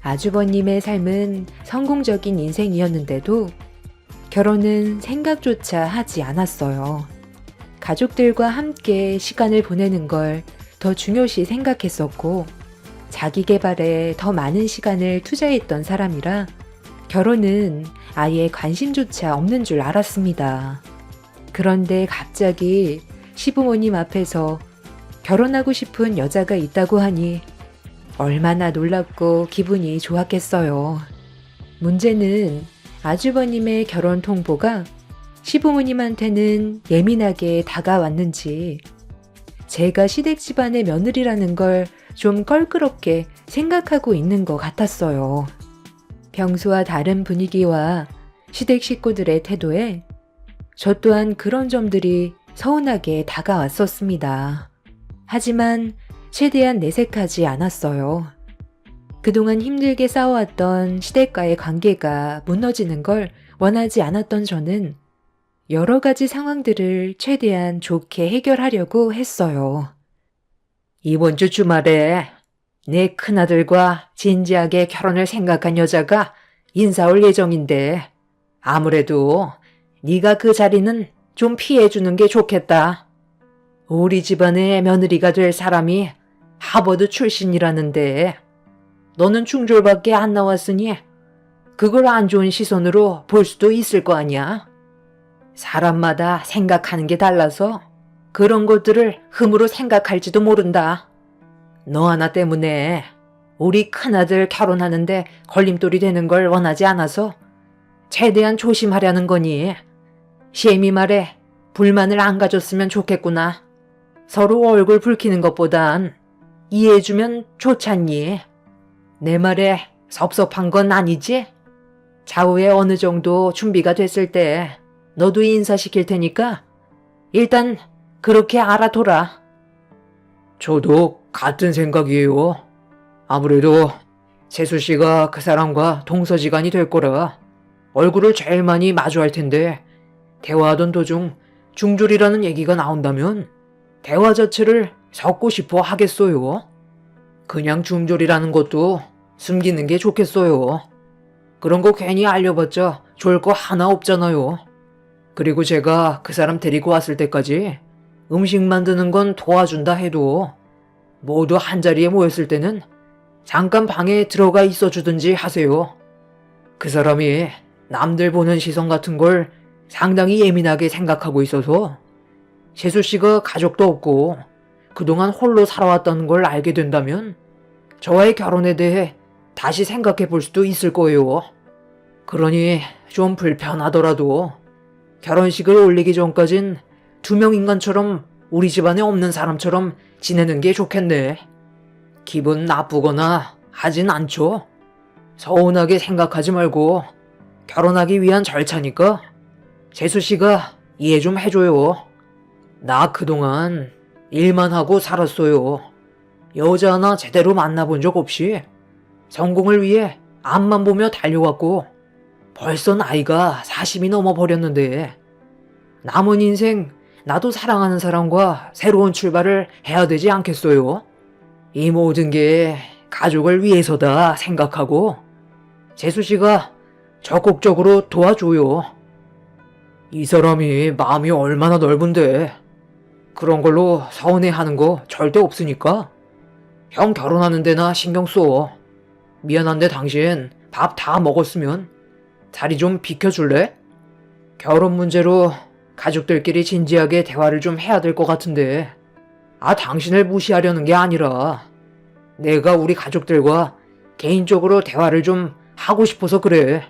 아주버님의 삶은 성공적인 인생이었는데도 결혼은 생각조차 하지 않았어요. 가족들과 함께 시간을 보내는 걸 더 중요시 생각했었고 자기 개발에 더 많은 시간을 투자했던 사람이라 결혼은 아예 관심조차 없는 줄 알았습니다. 그런데 갑자기 시부모님 앞에서 결혼하고 싶은 여자가 있다고 하니 얼마나 놀랍고 기분이 좋았겠어요. 문제는 아주버님의 결혼 통보가 시부모님한테는 예민하게 다가왔는지 제가 시댁 집안의 며느리라는 걸 좀 껄끄럽게 생각하고 있는 것 같았어요. 평소와 다른 분위기와 시댁 식구들의 태도에 저 또한 그런 점들이 서운하게 다가왔었습니다. 하지만 최대한 내색하지 않았어요. 그동안 힘들게 쌓아왔던 시댁과의 관계가 무너지는 걸 원하지 않았던 저는 여러 가지 상황들을 최대한 좋게 해결하려고 했어요. 이번 주 주말에 내 큰아들과 진지하게 결혼을 생각한 여자가 인사 올 예정인데 아무래도 네가 그 자리는 좀 피해주는 게 좋겠다. 우리 집안의 며느리가 될 사람이 하버드 출신이라는데 너는 중졸밖에 안 나왔으니 그걸 안 좋은 시선으로 볼 수도 있을 거 아니야. 사람마다 생각하는 게 달라서 그런 것들을 흠으로 생각할지도 모른다. 너 하나 때문에 우리 큰아들 결혼하는데 걸림돌이 되는 걸 원하지 않아서 최대한 조심하려는 거니. 시애미 말에 불만을 안 가졌으면 좋겠구나. 서로 얼굴 붉히는 것보단 이해해주면 좋잖니. 내 말에 섭섭한 건 아니지? 차후에 어느 정도 준비가 됐을 때 너도 인사시킬 테니까 일단 그렇게 알아둬라. 저도 같은 생각이에요. 아무래도 재수 씨가 그 사람과 동서지간이 될 거라 얼굴을 제일 많이 마주할 텐데 대화하던 도중 중졸이라는 얘기가 나온다면 대화 자체를 섞고 싶어 하겠어요. 그냥 중졸이라는 것도 숨기는 게 좋겠어요. 그런 거 괜히 알려봤자 좋을 거 하나 없잖아요. 그리고 제가 그 사람 데리고 왔을 때까지 음식 만드는 건 도와준다 해도 모두 한자리에 모였을 때는 잠깐 방에 들어가 있어 주든지 하세요. 그 사람이 남들 보는 시선 같은 걸 상당히 예민하게 생각하고 있어서 재수 씨가 가족도 없고 그동안 홀로 살아왔다는 걸 알게 된다면 저와의 결혼에 대해 다시 생각해 볼 수도 있을 거예요. 그러니 좀 불편하더라도 결혼식을 올리기 전까진 투명 인간처럼 우리 집안에 없는 사람처럼 지내는 게 좋겠네. 기분 나쁘거나 하진 않죠. 서운하게 생각하지 말고 결혼하기 위한 절차니까 재수 씨가 이해 좀 해줘요. 나 그동안 일만 하고 살았어요. 여자 하나 제대로 만나본 적 없이 성공을 위해 앞만 보며 달려왔고 벌써 나이가 40이 넘어버렸는데 남은 인생 나도 사랑하는 사람과 새로운 출발을 해야 되지 않겠어요? 이 모든 게 가족을 위해서다 생각하고 재수 씨가 적극적으로 도와줘요. 이 사람이 마음이 얼마나 넓은데 그런 걸로 서운해하는 거 절대 없으니까 형 결혼하는 데나 신경 써. 미안한데 당신 밥 다 먹었으면 자리 좀 비켜줄래? 결혼 문제로 가족들끼리 진지하게 대화를 좀 해야 될 것 같은데. 당신을 무시하려는 게 아니라 내가 우리 가족들과 개인적으로 대화를 좀 하고 싶어서 그래.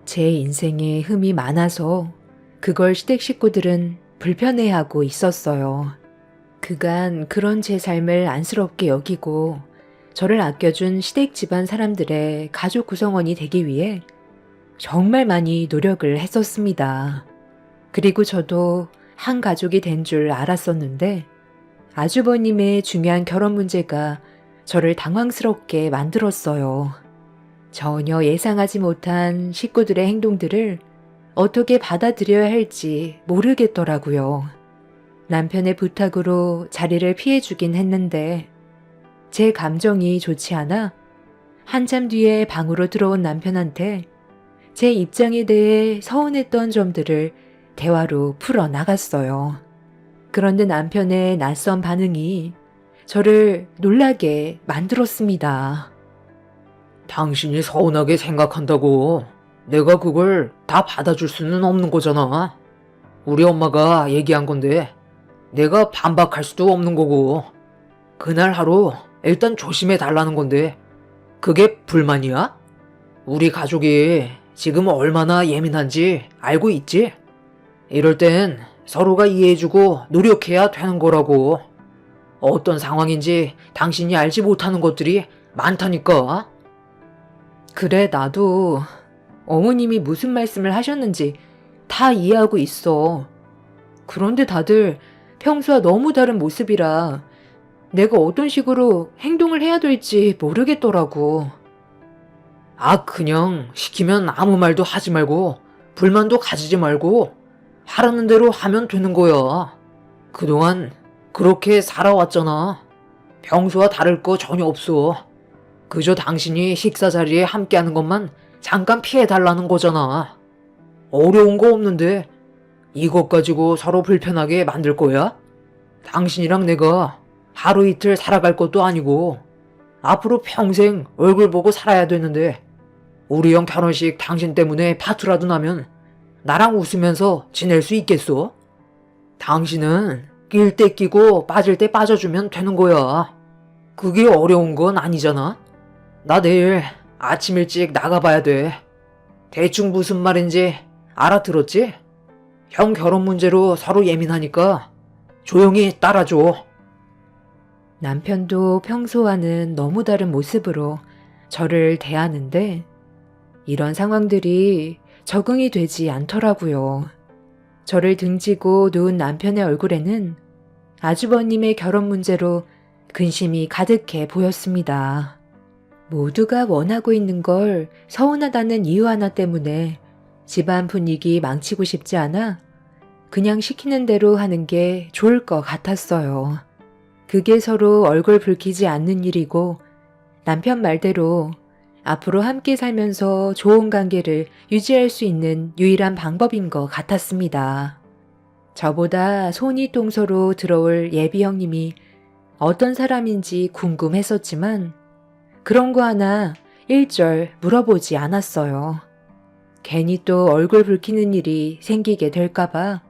제 인생에 흠이 많아서 그걸 시댁 식구들은 불편해하고 있었어요. 그간 그런 제 삶을 안쓰럽게 여기고 저를 아껴준 시댁 집안 사람들의 가족 구성원이 되기 위해 정말 많이 노력을 했었습니다. 그리고 저도 한 가족이 된 줄 알았었는데 아주버님의 중요한 결혼 문제가 저를 당황스럽게 만들었어요. 전혀 예상하지 못한 식구들의 행동들을 어떻게 받아들여야 할지 모르겠더라고요. 남편의 부탁으로 자리를 피해주긴 했는데 제 감정이 좋지 않아 한참 뒤에 방으로 들어온 남편한테 제 입장에 대해 서운했던 점들을 대화로 풀어나갔어요. 그런데 남편의 낯선 반응이 저를 놀라게 만들었습니다. 당신이 서운하게 생각한다고 내가 그걸 다 받아줄 수는 없는 거잖아. 우리 엄마가 얘기한 건데 내가 반박할 수도 없는 거고. 그날 하루 일단 조심해 달라는 건데 그게 불만이야? 우리 가족이 지금 얼마나 예민한지 알고 있지? 이럴 땐 서로가 이해해주고 노력해야 되는 거라고. 어떤 상황인지 당신이 알지 못하는 것들이 많다니까. 그래, 나도 어머님이 무슨 말씀을 하셨는지 다 이해하고 있어. 그런데 다들 평소와 너무 다른 모습이라 내가 어떤 식으로 행동을 해야 될지 모르겠더라고. 그냥 시키면 아무 말도 하지 말고 불만도 가지지 말고 하라는 대로 하면 되는 거야. 그동안 그렇게 살아왔잖아. 평소와 다를 거 전혀 없어. 그저 당신이 식사 자리에 함께하는 것만 잠깐 피해달라는 거잖아. 어려운 거 없는데 이것 가지고 서로 불편하게 만들 거야? 당신이랑 내가 하루 이틀 살아갈 것도 아니고 앞으로 평생 얼굴 보고 살아야 되는데 우리 형 결혼식 당신 때문에 파투라도 나면 나랑 웃으면서 지낼 수 있겠어? 당신은 낄 때 끼고 빠질 때 빠져주면 되는 거야. 그게 어려운 건 아니잖아. 나 내일 아침 일찍 나가봐야 돼. 대충 무슨 말인지 알아들었지? 형 결혼 문제로 서로 예민하니까 조용히 따라줘. 남편도 평소와는 너무 다른 모습으로 저를 대하는데 이런 상황들이 적응이 되지 않더라고요. 저를 등지고 누운 남편의 얼굴에는 아주버님의 결혼 문제로 근심이 가득해 보였습니다. 모두가 원하고 있는 걸 서운하다는 이유 하나 때문에 집안 분위기 망치고 싶지 않아 그냥 시키는 대로 하는 게 좋을 것 같았어요. 그게 서로 얼굴 붉히지 않는 일이고 남편 말대로 앞으로 함께 살면서 좋은 관계를 유지할 수 있는 유일한 방법인 것 같았습니다. 저보다 손이 동서로 들어올 예비 형님이 어떤 사람인지 궁금했었지만 그런 거 하나 일절 물어보지 않았어요. 괜히 또 얼굴 붉히는 일이 생기게 될까봐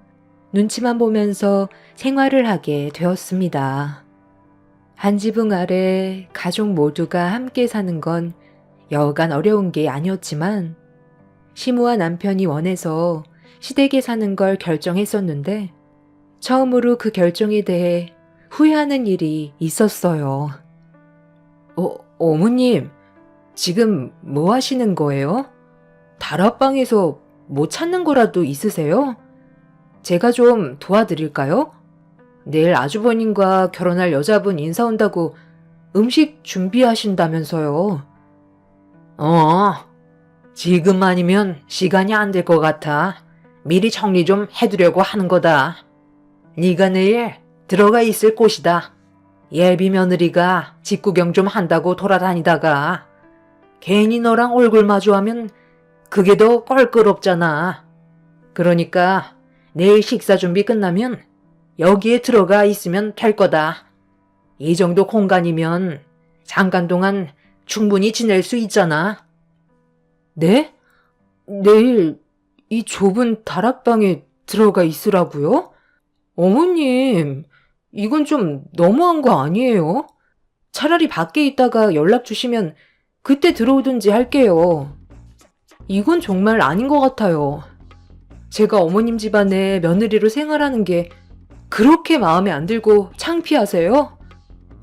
눈치만 보면서 생활을 하게 되었습니다. 한 지붕 아래 가족 모두가 함께 사는 건 여간 어려운 게 아니었지만 시무와 남편이 원해서 시댁에 사는 걸 결정했었는데 처음으로 그 결정에 대해 후회하는 일이 있었어요. 어머님, 지금 뭐 하시는 거예요? 다락방에서 뭐 찾는 거라도 있으세요? 제가 좀 도와드릴까요? 내일 아주버님과 결혼할 여자분 인사 온다고 음식 준비하신다면서요. 지금 아니면 시간이 안 될 것 같아. 미리 정리 좀 해두려고 하는 거다. 네가 내일 들어가 있을 곳이다. 예비 며느리가 집 구경 좀 한다고 돌아다니다가 괜히 너랑 얼굴 마주하면 그게 더 껄끄럽잖아. 그러니까 내일 식사 준비 끝나면 여기에 들어가 있으면 될 거다. 이 정도 공간이면 잠깐 동안 충분히 지낼 수 있잖아. 네? 내일 이 좁은 다락방에 들어가 있으라고요? 어머님, 이건 좀 너무한 거 아니에요? 차라리 밖에 있다가 연락 주시면 그때 들어오든지 할게요. 이건 정말 아닌 것 같아요. 제가 어머님 집안에 며느리로 생활하는 게 그렇게 마음에 안 들고 창피하세요?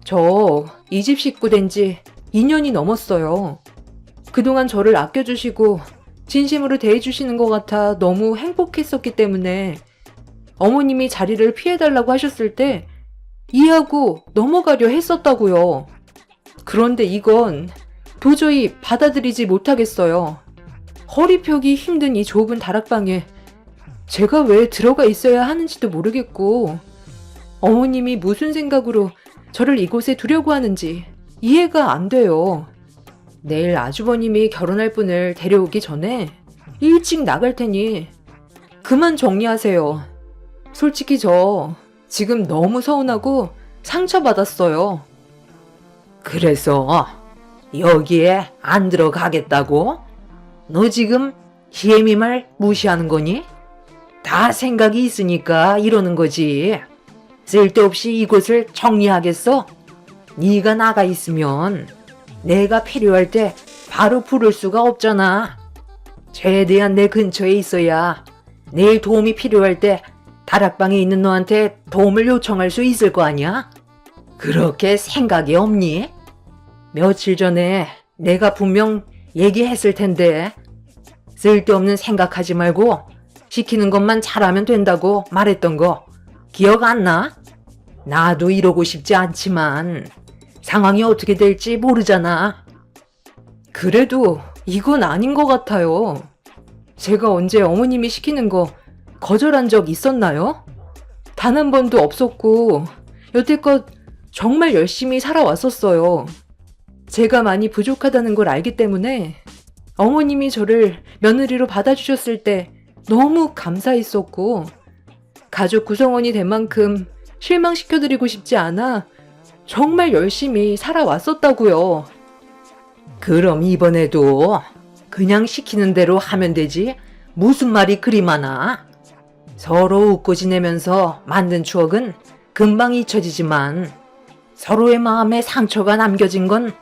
저 이 집 식구 된 지 2년이 넘었어요. 그동안 저를 아껴주시고 진심으로 대해주시는 것 같아 너무 행복했었기 때문에 어머님이 자리를 피해달라고 하셨을 때 이해하고 넘어가려 했었다고요. 그런데 이건 도저히 받아들이지 못하겠어요. 허리 펴기 힘든 이 좁은 다락방에 제가 왜 들어가 있어야 하는지도 모르겠고 어머님이 무슨 생각으로 저를 이곳에 두려고 하는지 이해가 안 돼요. 내일 아주버님이 결혼할 분을 데려오기 전에 일찍 나갈 테니 그만 정리하세요. 솔직히 저 지금 너무 서운하고 상처받았어요. 그래서 여기에 안 들어가겠다고? 너 지금 희애미 말 무시하는 거니? 다 생각이 있으니까 이러는 거지. 쓸데없이 이곳을 정리하겠어? 네가 나가 있으면 내가 필요할 때 바로 부를 수가 없잖아. 최대한 내 근처에 있어야 내일 도움이 필요할 때 다락방에 있는 너한테 도움을 요청할 수 있을 거 아니야? 그렇게 생각이 없니? 며칠 전에 내가 분명 얘기했을 텐데 쓸데없는 생각하지 말고 시키는 것만 잘하면 된다고 말했던 거 기억 안 나? 나도 이러고 싶지 않지만 상황이 어떻게 될지 모르잖아. 그래도 이건 아닌 것 같아요. 제가 언제 어머님이 시키는 거 거절한 적 있었나요? 단 한 번도 없었고 여태껏 정말 열심히 살아왔었어요. 제가 많이 부족하다는 걸 알기 때문에 어머님이 저를 며느리로 받아주셨을 때 너무 감사했었고 가족 구성원이 된 만큼 실망시켜드리고 싶지 않아 정말 열심히 살아왔었다고요. 그럼 이번에도 그냥 시키는 대로 하면 되지 무슨 말이 그리 많아? 서로 웃고 지내면서 만든 추억은 금방 잊혀지지만 서로의 마음에 상처가 남겨진 건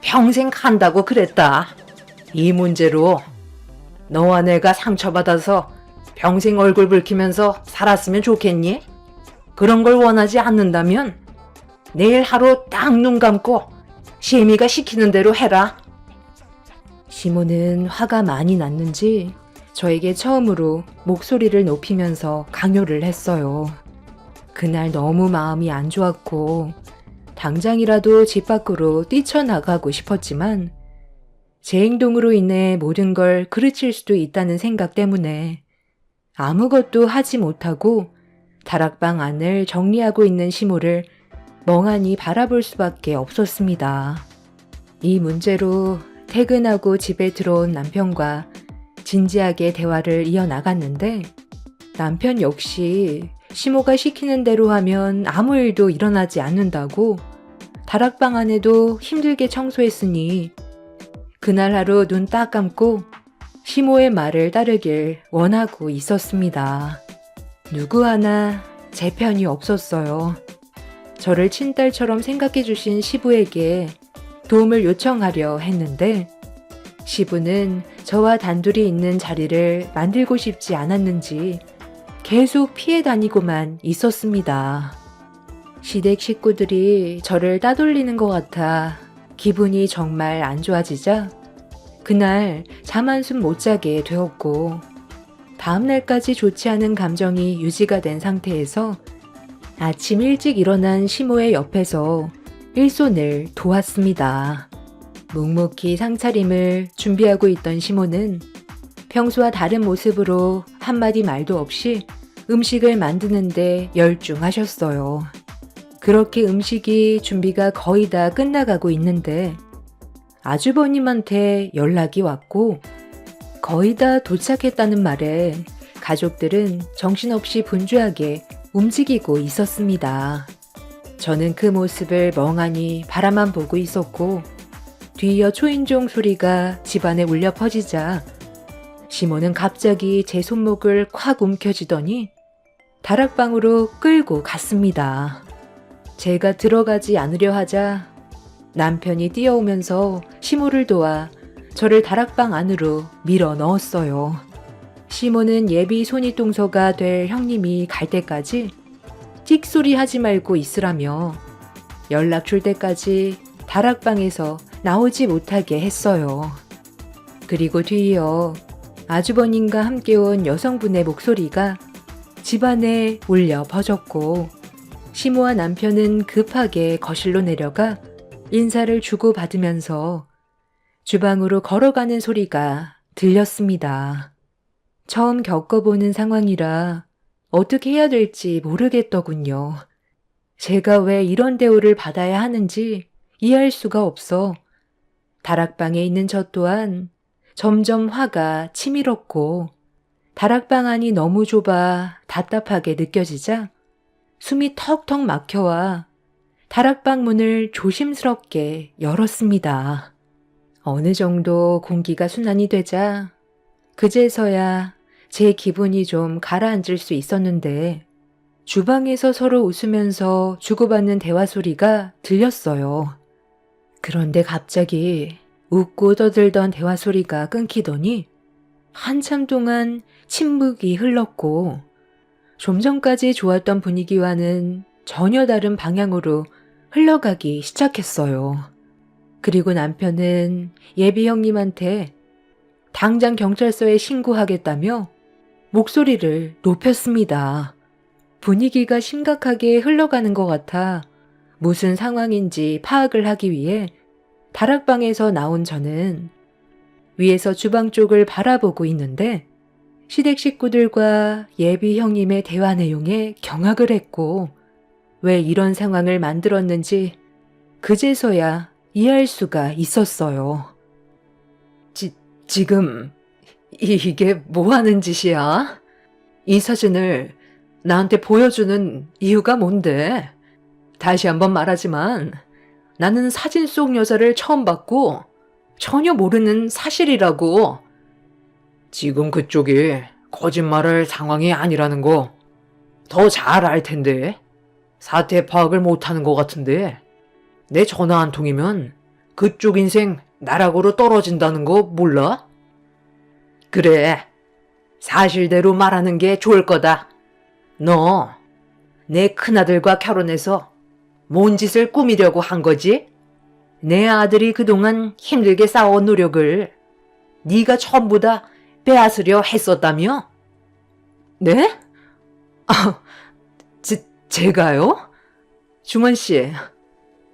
평생 간다고 그랬다. 이 문제로 너와 내가 상처받아서 평생 얼굴 붉히면서 살았으면 좋겠니? 그런 걸 원하지 않는다면 내일 하루 딱 눈 감고 시애미가 시키는 대로 해라. 시모는 화가 많이 났는지 저에게 처음으로 목소리를 높이면서 강요를 했어요. 그날 너무 마음이 안 좋았고 당장이라도 집 밖으로 뛰쳐나가고 싶었지만 제 행동으로 인해 모든 걸 그르칠 수도 있다는 생각 때문에 아무것도 하지 못하고 다락방 안을 정리하고 있는 시모를 멍하니 바라볼 수밖에 없었습니다. 이 문제로 퇴근하고 집에 들어온 남편과 진지하게 대화를 이어나갔는데 남편 역시 시모가 시키는 대로 하면 아무 일도 일어나지 않는다고 다락방 안에도 힘들게 청소했으니 그날 하루 눈 딱 감고 시모의 말을 따르길 원하고 있었습니다. 누구 하나 제 편이 없었어요. 저를 친딸처럼 생각해 주신 시부에게 도움을 요청하려 했는데 시부는 저와 단둘이 있는 자리를 만들고 싶지 않았는지 계속 피해 다니고만 있었습니다. 시댁 식구들이 저를 따돌리는 것 같아 기분이 정말 안 좋아지자 그날 잠 한숨 못 자게 되었고 다음날까지 좋지 않은 감정이 유지가 된 상태에서 아침 일찍 일어난 시모의 옆에서 일손을 도왔습니다. 묵묵히 상차림을 준비하고 있던 시모는 평소와 다른 모습으로 한마디 말도 없이 음식을 만드는데 열중하셨어요. 그렇게 음식이 준비가 거의 다 끝나가고 있는데 아주버님한테 연락이 왔고 거의 다 도착했다는 말에 가족들은 정신없이 분주하게 움직이고 있었습니다. 저는 그 모습을 멍하니 바라만 보고 있었고 뒤이어 초인종 소리가 집안에 울려 퍼지자 시몬은 갑자기 제 손목을 콱 움켜쥐더니 다락방으로 끌고 갔습니다. 제가 들어가지 않으려 하자 남편이 뛰어오면서 시모를 도와 저를 다락방 안으로 밀어 넣었어요. 시모는 예비 손윗동서가 될 형님이 갈 때까지 찍소리 하지 말고 있으라며 연락 줄 때까지 다락방에서 나오지 못하게 했어요. 그리고 뒤이어 아주버님과 함께 온 여성분의 목소리가 집안에 울려 퍼졌고 시모와 남편은 급하게 거실로 내려가 인사를 주고받으면서 주방으로 걸어가는 소리가 들렸습니다. 처음 겪어보는 상황이라 어떻게 해야 될지 모르겠더군요. 제가 왜 이런 대우를 받아야 하는지 이해할 수가 없어 다락방에 있는 저 또한 점점 화가 치밀었고 다락방 안이 너무 좁아 답답하게 느껴지자 숨이 턱턱 막혀와 다락방 문을 조심스럽게 열었습니다. 어느 정도 공기가 순환이 되자 그제서야 제 기분이 좀 가라앉을 수 있었는데 주방에서 서로 웃으면서 주고받는 대화 소리가 들렸어요. 그런데 갑자기 웃고 떠들던 대화 소리가 끊기더니 한참 동안 침묵이 흘렀고 좀 전까지 좋았던 분위기와는 전혀 다른 방향으로 흘러가기 시작했어요. 그리고 남편은 예비 형님한테 당장 경찰서에 신고하겠다며 목소리를 높였습니다. 분위기가 심각하게 흘러가는 것 같아 무슨 상황인지 파악을 하기 위해 다락방에서 나온 저는 위에서 주방 쪽을 바라보고 있는데 시댁 식구들과 예비 형님의 대화 내용에 경악을 했고 왜 이런 상황을 만들었는지 그제서야 이해할 수가 있었어요. 지금 이게 뭐 하는 짓이야? 이 사진을 나한테 보여주는 이유가 뭔데? 다시 한번 말하지만 나는 사진 속 여자를 처음 봤고 전혀 모르는 사실이라고. 지금 그쪽이 거짓말할 상황이 아니라는 거 더 잘 알 텐데. 사태 파악을 못하는 것 같은데. 내 전화 한 통이면 그쪽 인생 나락으로 떨어진다는 거 몰라? 그래, 사실대로 말하는 게 좋을 거다. 너 내 큰아들과 결혼해서 뭔 짓을 꾸미려고 한 거지? 내 아들이 그동안 힘들게 쌓아온 노력을 네가 전부 다 빼앗으려 했었다며? 네? 제가요? 중원 씨,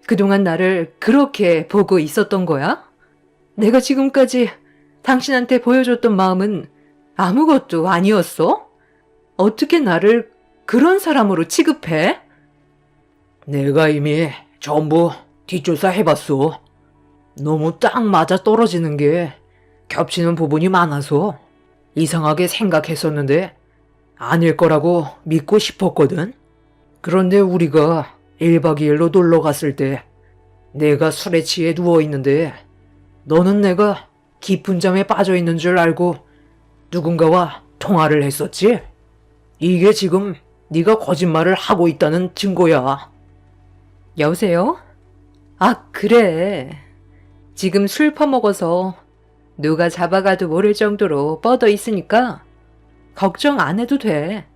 그동안 나를 그렇게 보고 있었던 거야? 내가 지금까지 당신한테 보여줬던 마음은 아무것도 아니었어? 어떻게 나를 그런 사람으로 취급해? 내가 이미 전부 뒷조사 해봤어. 너무 딱 맞아 떨어지는 게 겹치는 부분이 많아서 이상하게 생각했었는데 아닐 거라고 믿고 싶었거든. 그런데 우리가 1박 2일로 놀러 갔을 때 내가 술에 취해 누워있는데 너는 내가 깊은 잠에 빠져있는 줄 알고 누군가와 통화를 했었지? 이게 지금 네가 거짓말을 하고 있다는 증거야. 여보세요? 아, 그래. 지금 술 퍼먹어서 누가 잡아가도 모를 정도로 뻗어 있으니까 걱정 안 해도 돼.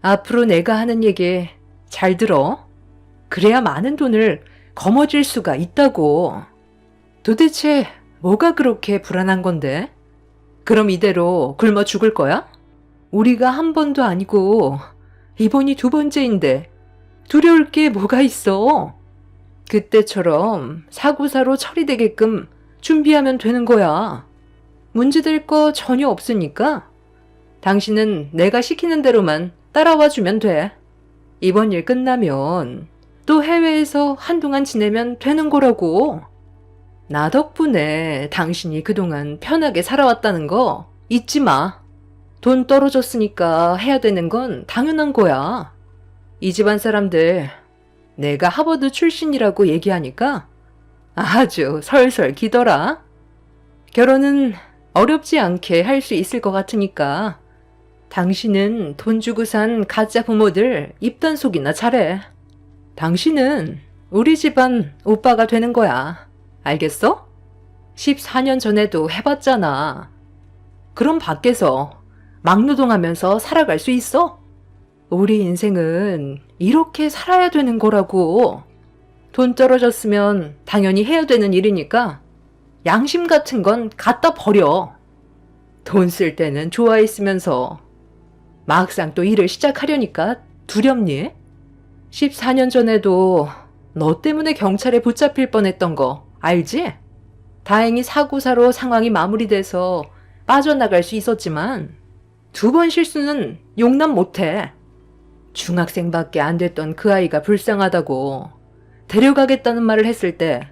앞으로 내가 하는 얘기 잘 들어. 그래야 많은 돈을 거머쥘 수가 있다고. 도대체 뭐가 그렇게 불안한 건데? 그럼 이대로 굶어 죽을 거야? 우리가 한 번도 아니고 이번이 두 번째인데 두려울 게 뭐가 있어? 그때처럼 사고사로 처리되게끔 준비하면 되는 거야. 문제될 거 전혀 없으니까 당신은 내가 시키는 대로만 따라와 주면 돼. 이번 일 끝나면 또 해외에서 한동안 지내면 되는 거라고. 나 덕분에 당신이 그동안 편하게 살아왔다는 거 잊지 마. 돈 떨어졌으니까 해야 되는 건 당연한 거야. 이 집안 사람들 내가 하버드 출신이라고 얘기하니까 아주 설설 기더라. 결혼은 어렵지 않게 할 수 있을 것 같으니까 당신은 돈 주고 산 가짜 부모들 입단속이나 잘해. 당신은 우리 집안 오빠가 되는 거야. 알겠어? 14년 전에도 해봤잖아. 그럼 밖에서 막노동하면서 살아갈 수 있어? 우리 인생은 이렇게 살아야 되는 거라고. 돈 떨어졌으면 당연히 해야 되는 일이니까 양심 같은 건 갖다 버려. 돈 쓸 때는 좋아했으면서 막상 또 일을 시작하려니까 두렵니? 14년 전에도 너 때문에 경찰에 붙잡힐 뻔했던 거 알지? 다행히 사고사로 상황이 마무리돼서 빠져나갈 수 있었지만 2번 실수는 용납 못해. 중학생밖에 안 됐던 그 아이가 불쌍하다고 데려가겠다는 말을 했을 때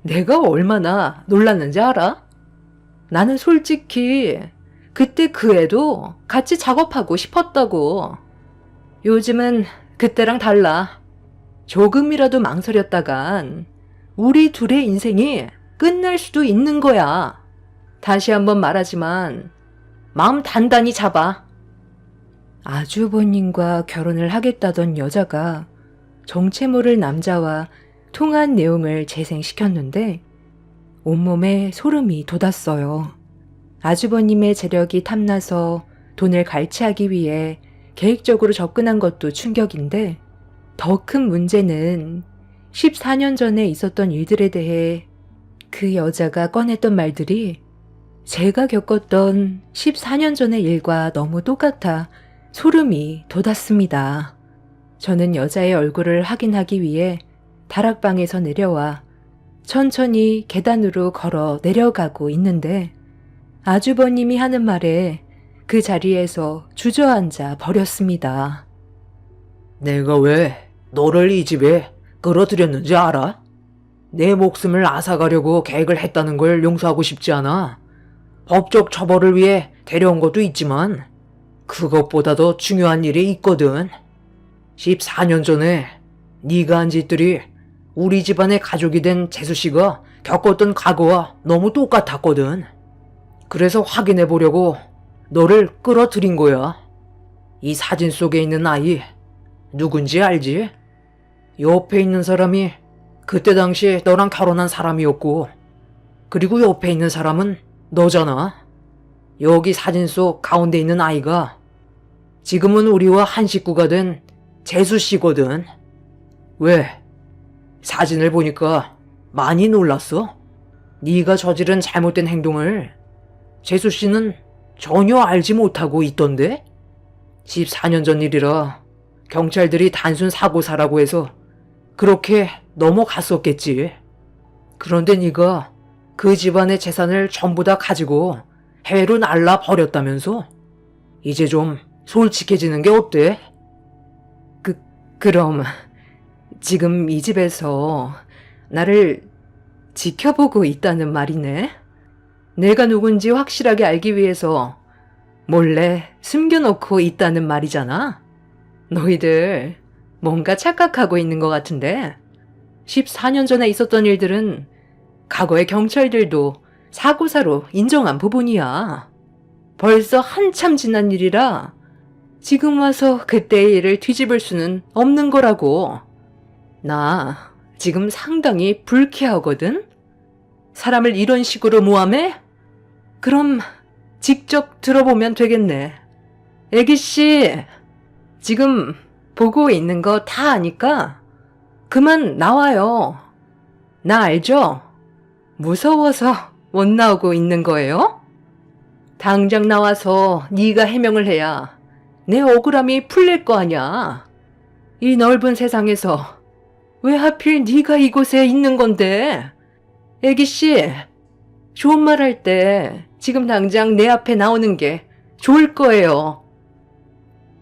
내가 얼마나 놀랐는지 알아? 나는 솔직히 그때 그 애도 같이 작업하고 싶었다고. 요즘은 그때랑 달라. 조금이라도 망설였다간 우리 둘의 인생이 끝날 수도 있는 거야. 다시 한번 말하지만 마음 단단히 잡아. 아주버님과 결혼을 하겠다던 여자가 정체 모를 남자와 통화한 내용을 재생시켰는데 온몸에 소름이 돋았어요. 아주버님의 재력이 탐나서 돈을 갈취하기 위해 계획적으로 접근한 것도 충격인데 더 큰 문제는 14년 전에 있었던 일들에 대해 그 여자가 꺼냈던 말들이 제가 겪었던 14년 전의 일과 너무 똑같아 소름이 돋았습니다. 저는 여자의 얼굴을 확인하기 위해 다락방에서 내려와 천천히 계단으로 걸어 내려가고 있는데 아주버님이 하는 말에 그 자리에서 주저앉아 버렸습니다. 내가 왜 너를 이 집에 끌어들였는지 알아? 내 목숨을 앗아가려고 계획을 했다는 걸 용서하고 싶지 않아. 법적 처벌을 위해 데려온 것도 있지만 그것보다 더 중요한 일이 있거든. 14년 전에 네가 한 짓들이 우리 집안의 가족이 된 재수 씨가 겪었던 과거와 너무 똑같았거든. 그래서 확인해 보려고 너를 끌어들인 거야. 이 사진 속에 있는 아이 누군지 알지? 옆에 있는 사람이 그때 당시 너랑 결혼한 사람이었고, 그리고 옆에 있는 사람은 너잖아. 여기 사진 속 가운데 있는 아이가 지금은 우리와 한 식구가 된 재수 씨거든. 왜? 사진을 보니까 많이 놀랐어? 네가 저지른 잘못된 행동을 재수 씨는 전혀 알지 못하고 있던데? 14년 전 일이라 경찰들이 단순 사고사라고 해서 그렇게 넘어갔었겠지. 그런데 네가 그 집안의 재산을 전부 다 가지고 해외로 날라 버렸다면서? 이제 좀 솔직해지는 게 어때? 그럼 지금 이 집에서 나를 지켜보고 있다는 말이네? 내가 누군지 확실하게 알기 위해서 몰래 숨겨놓고 있다는 말이잖아? 너희들 뭔가 착각하고 있는 것 같은데 14년 전에 있었던 일들은 과거의 경찰들도 사고사로 인정한 부분이야. 벌써 한참 지난 일이라 지금 와서 그때의 일을 뒤집을 수는 없는 거라고. 나 지금 상당히 불쾌하거든? 사람을 이런 식으로 모함해? 그럼 직접 들어보면 되겠네. 애기씨, 지금 보고 있는 거 다 아니까 그만 나와요. 나 알죠? 무서워서 못 나오고 있는 거예요? 당장 나와서 네가 해명을 해야 내 억울함이 풀릴 거 아냐. 이 넓은 세상에서 왜 하필 네가 이곳에 있는 건데? 애기씨, 좋은 말 할 때 지금 당장 내 앞에 나오는 게 좋을 거예요.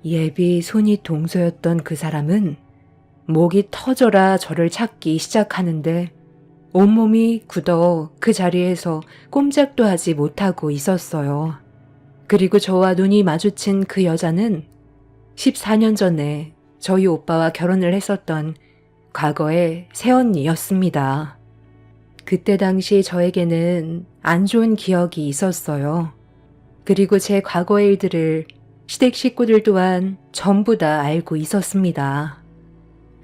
예비 손이 동서였던 그 사람은 목이 터져라 저를 찾기 시작하는데 온몸이 굳어 그 자리에서 꼼짝도 하지 못하고 있었어요. 그리고 저와 눈이 마주친 그 여자는 14년 전에 저희 오빠와 결혼을 했었던 과거의 새언니였습니다. 그때 당시 저에게는 안 좋은 기억이 있었어요. 그리고 제 과거의 일들을 시댁 식구들 또한 전부 다 알고 있었습니다.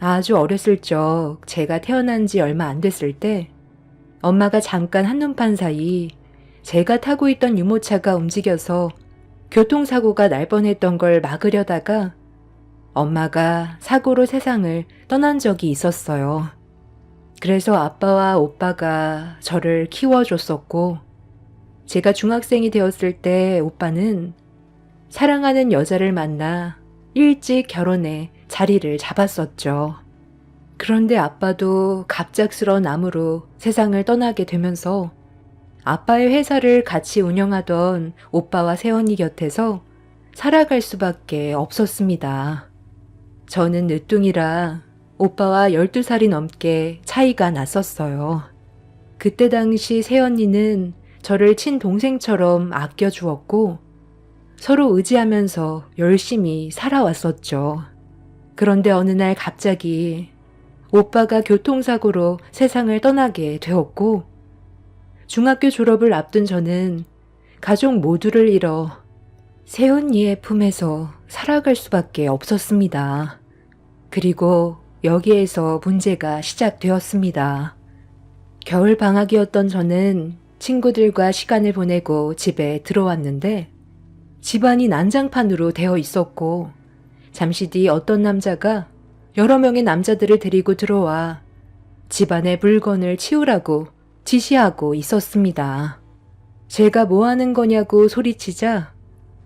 아주 어렸을 적 제가 태어난 지 얼마 안 됐을 때 엄마가 잠깐 한눈판 사이 제가 타고 있던 유모차가 움직여서 교통사고가 날 뻔했던 걸 막으려다가 엄마가 사고로 세상을 떠난 적이 있었어요. 그래서 아빠와 오빠가 저를 키워줬었고, 제가 중학생이 되었을 때 오빠는 사랑하는 여자를 만나 일찍 결혼해 자리를 잡았었죠. 그런데 아빠도 갑작스러운 암으로 세상을 떠나게 되면서 아빠의 회사를 같이 운영하던 오빠와 새언니 곁에서 살아갈 수밖에 없었습니다. 저는 늦둥이라 오빠와 12살이 넘게 차이가 났었어요. 그때 당시 새언니는 저를 친동생처럼 아껴주었고 서로 의지하면서 열심히 살아왔었죠. 그런데 어느 날 갑자기 오빠가 교통사고로 세상을 떠나게 되었고 중학교 졸업을 앞둔 저는 가족 모두를 잃어 새언니의 품에서 살아갈 수밖에 없었습니다. 그리고 여기에서 문제가 시작되었습니다. 겨울 방학이었던 저는 친구들과 시간을 보내고 집에 들어왔는데 집안이 난장판으로 되어 있었고 잠시 뒤 어떤 남자가 여러 명의 남자들을 데리고 들어와 집안의 물건을 치우라고 지시하고 있었습니다. 제가 뭐 하는 거냐고 소리치자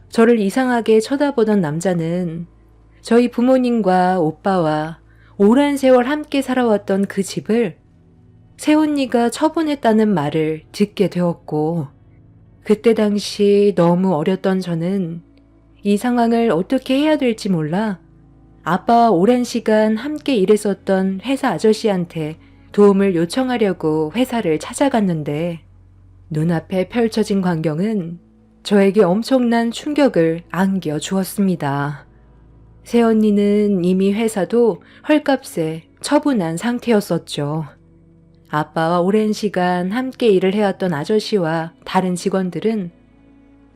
저를 이상하게 쳐다보던 남자는 저희 부모님과 오빠와 오랜 세월 함께 살아왔던 그 집을 새언니가 처분했다는 말을 듣게 되었고 그때 당시 너무 어렸던 저는 이 상황을 어떻게 해야 될지 몰라 아빠와 오랜 시간 함께 일했었던 회사 아저씨한테 도움을 요청하려고 회사를 찾아갔는데 눈앞에 펼쳐진 광경은 저에게 엄청난 충격을 안겨주었습니다. 새언니는 이미 회사도 헐값에 처분한 상태였었죠. 아빠와 오랜 시간 함께 일을 해왔던 아저씨와 다른 직원들은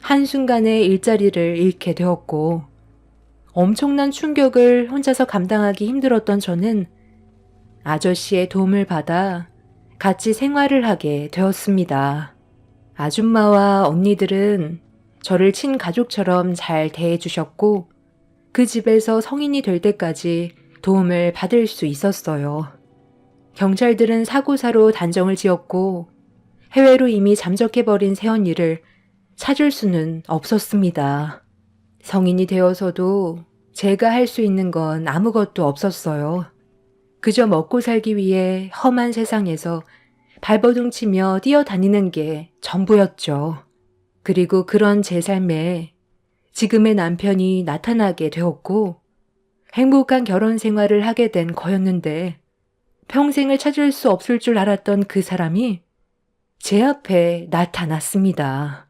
한순간에 일자리를 잃게 되었고 엄청난 충격을 혼자서 감당하기 힘들었던 저는 아저씨의 도움을 받아 같이 생활을 하게 되었습니다. 아줌마와 언니들은 저를 친가족처럼 잘 대해주셨고 그 집에서 성인이 될 때까지 도움을 받을 수 있었어요. 경찰들은 사고사로 단정을 지었고 해외로 이미 잠적해버린 새언니를 찾을 수는 없었습니다. 성인이 되어서도 제가 할 수 있는 건 아무것도 없었어요. 그저 먹고 살기 위해 험한 세상에서 발버둥치며 뛰어다니는 게 전부였죠. 그리고 그런 제 삶에 지금의 남편이 나타나게 되었고 행복한 결혼 생활을 하게 된 거였는데 평생을 찾을 수 없을 줄 알았던 그 사람이 제 앞에 나타났습니다.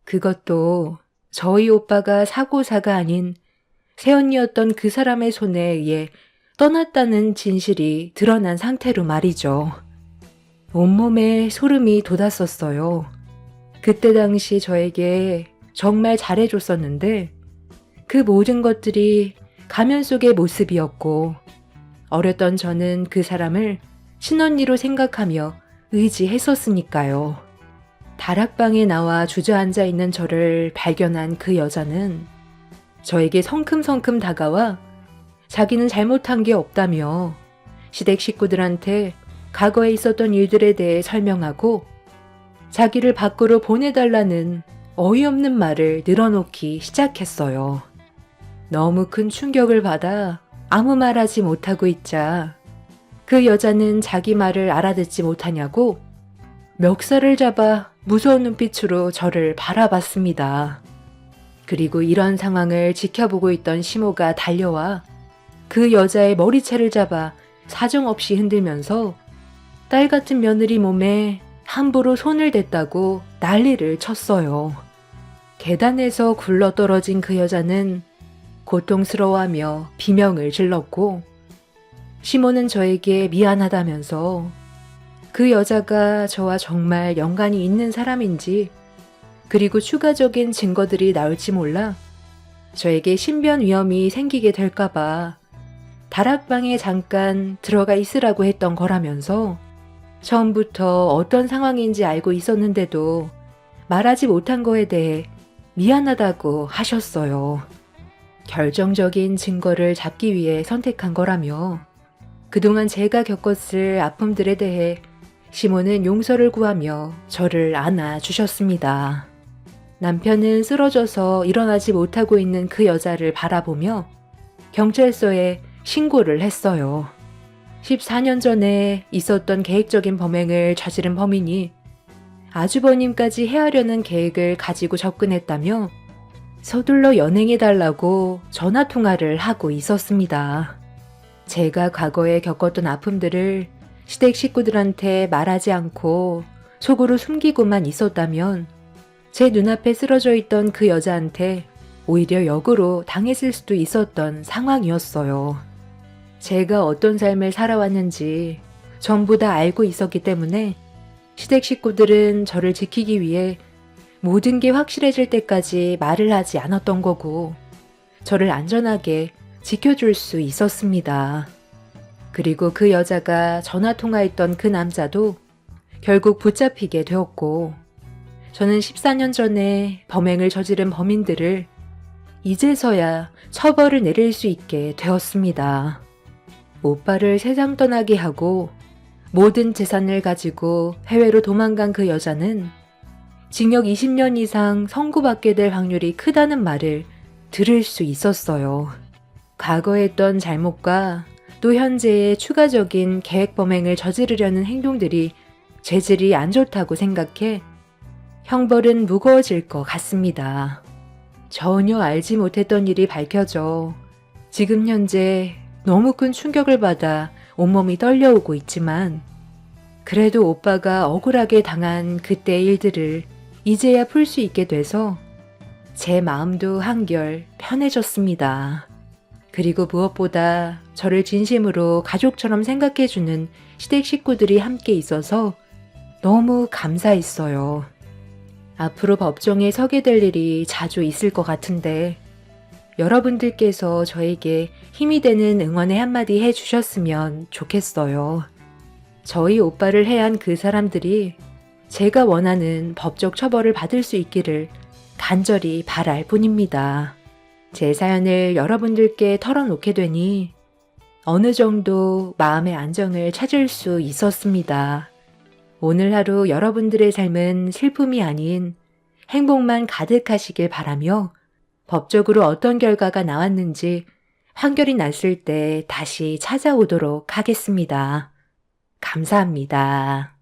그것도 저희 오빠가 사고사가 아닌 새언니였던 그 사람의 손에 의해 떠났다는 진실이 드러난 상태로 말이죠. 온몸에 소름이 돋았었어요. 그때 당시 저에게 정말 잘해줬었는데 그 모든 것들이 가면 속의 모습이었고 어렸던 저는 그 사람을 친언니로 생각하며 의지했었으니까요. 다락방에 나와 주저앉아 있는 저를 발견한 그 여자는 저에게 성큼성큼 다가와 자기는 잘못한 게 없다며 시댁 식구들한테 과거에 있었던 일들에 대해 설명하고 자기를 밖으로 보내달라는 어이없는 말을 늘어놓기 시작했어요. 너무 큰 충격을 받아 아무 말하지 못하고 있자 그 여자는 자기 말을 알아듣지 못하냐고 멱살을 잡아 무서운 눈빛으로 저를 바라봤습니다. 그리고 이런 상황을 지켜보고 있던 시모가 달려와 그 여자의 머리채를 잡아 사정없이 흔들면서 딸 같은 며느리 몸에 함부로 손을 댔다고 난리를 쳤어요. 계단에서 굴러떨어진 그 여자는 고통스러워하며 비명을 질렀고 시모는 저에게 미안하다면서 그 여자가 저와 정말 연관이 있는 사람인지, 그리고 추가적인 증거들이 나올지 몰라 저에게 신변 위험이 생기게 될까봐 다락방에 잠깐 들어가 있으라고 했던 거라면서 처음부터 어떤 상황인지 알고 있었는데도 말하지 못한 거에 대해 미안하다고 하셨어요. 결정적인 증거를 잡기 위해 선택한 거라며 그동안 제가 겪었을 아픔들에 대해 시몬은 용서를 구하며 저를 안아주셨습니다. 남편은 쓰러져서 일어나지 못하고 있는 그 여자를 바라보며 경찰서에 신고를 했어요. 14년 전에 있었던 계획적인 범행을 저지른 범인이 아주버님까지 해하려는 계획을 가지고 접근했다며 서둘러 연행해달라고 전화통화를 하고 있었습니다. 제가 과거에 겪었던 아픔들을 시댁 식구들한테 말하지 않고 속으로 숨기고만 있었다면 제 눈앞에 쓰러져 있던 그 여자한테 오히려 역으로 당했을 수도 있었던 상황이었어요. 제가 어떤 삶을 살아왔는지 전부 다 알고 있었기 때문에 시댁 식구들은 저를 지키기 위해 모든 게 확실해질 때까지 말을 하지 않았던 거고 저를 안전하게 지켜줄 수 있었습니다. 그리고 그 여자가 전화통화했던 그 남자도 결국 붙잡히게 되었고 저는 14년 전에 범행을 저지른 범인들을 이제서야 처벌을 내릴 수 있게 되었습니다. 오빠를 세상 떠나게 하고 모든 재산을 가지고 해외로 도망간 그 여자는 징역 20년 이상 선고받게 될 확률이 크다는 말을 들을 수 있었어요. 과거에 했던 잘못과 또 현재의 추가적인 계획 범행을 저지르려는 행동들이 죄질이 안 좋다고 생각해 형벌은 무거워질 것 같습니다. 전혀 알지 못했던 일이 밝혀져 지금 현재 너무 큰 충격을 받아 온몸이 떨려오고 있지만 그래도 오빠가 억울하게 당한 그때의 일들을 이제야 풀 수 있게 돼서 제 마음도 한결 편해졌습니다. 그리고 무엇보다 저를 진심으로 가족처럼 생각해주는 시댁 식구들이 함께 있어서 너무 감사했어요. 앞으로 법정에 서게 될 일이 자주 있을 것 같은데 여러분들께서 저에게 힘이 되는 응원의 한마디 해주셨으면 좋겠어요. 저희 오빠를 해한 그 사람들이 제가 원하는 법적 처벌을 받을 수 있기를 간절히 바랄 뿐입니다. 제 사연을 여러분들께 털어놓게 되니 어느 정도 마음의 안정을 찾을 수 있었습니다. 오늘 하루 여러분들의 삶은 슬픔이 아닌 행복만 가득하시길 바라며 법적으로 어떤 결과가 나왔는지 판결이 났을 때 다시 찾아오도록 하겠습니다. 감사합니다.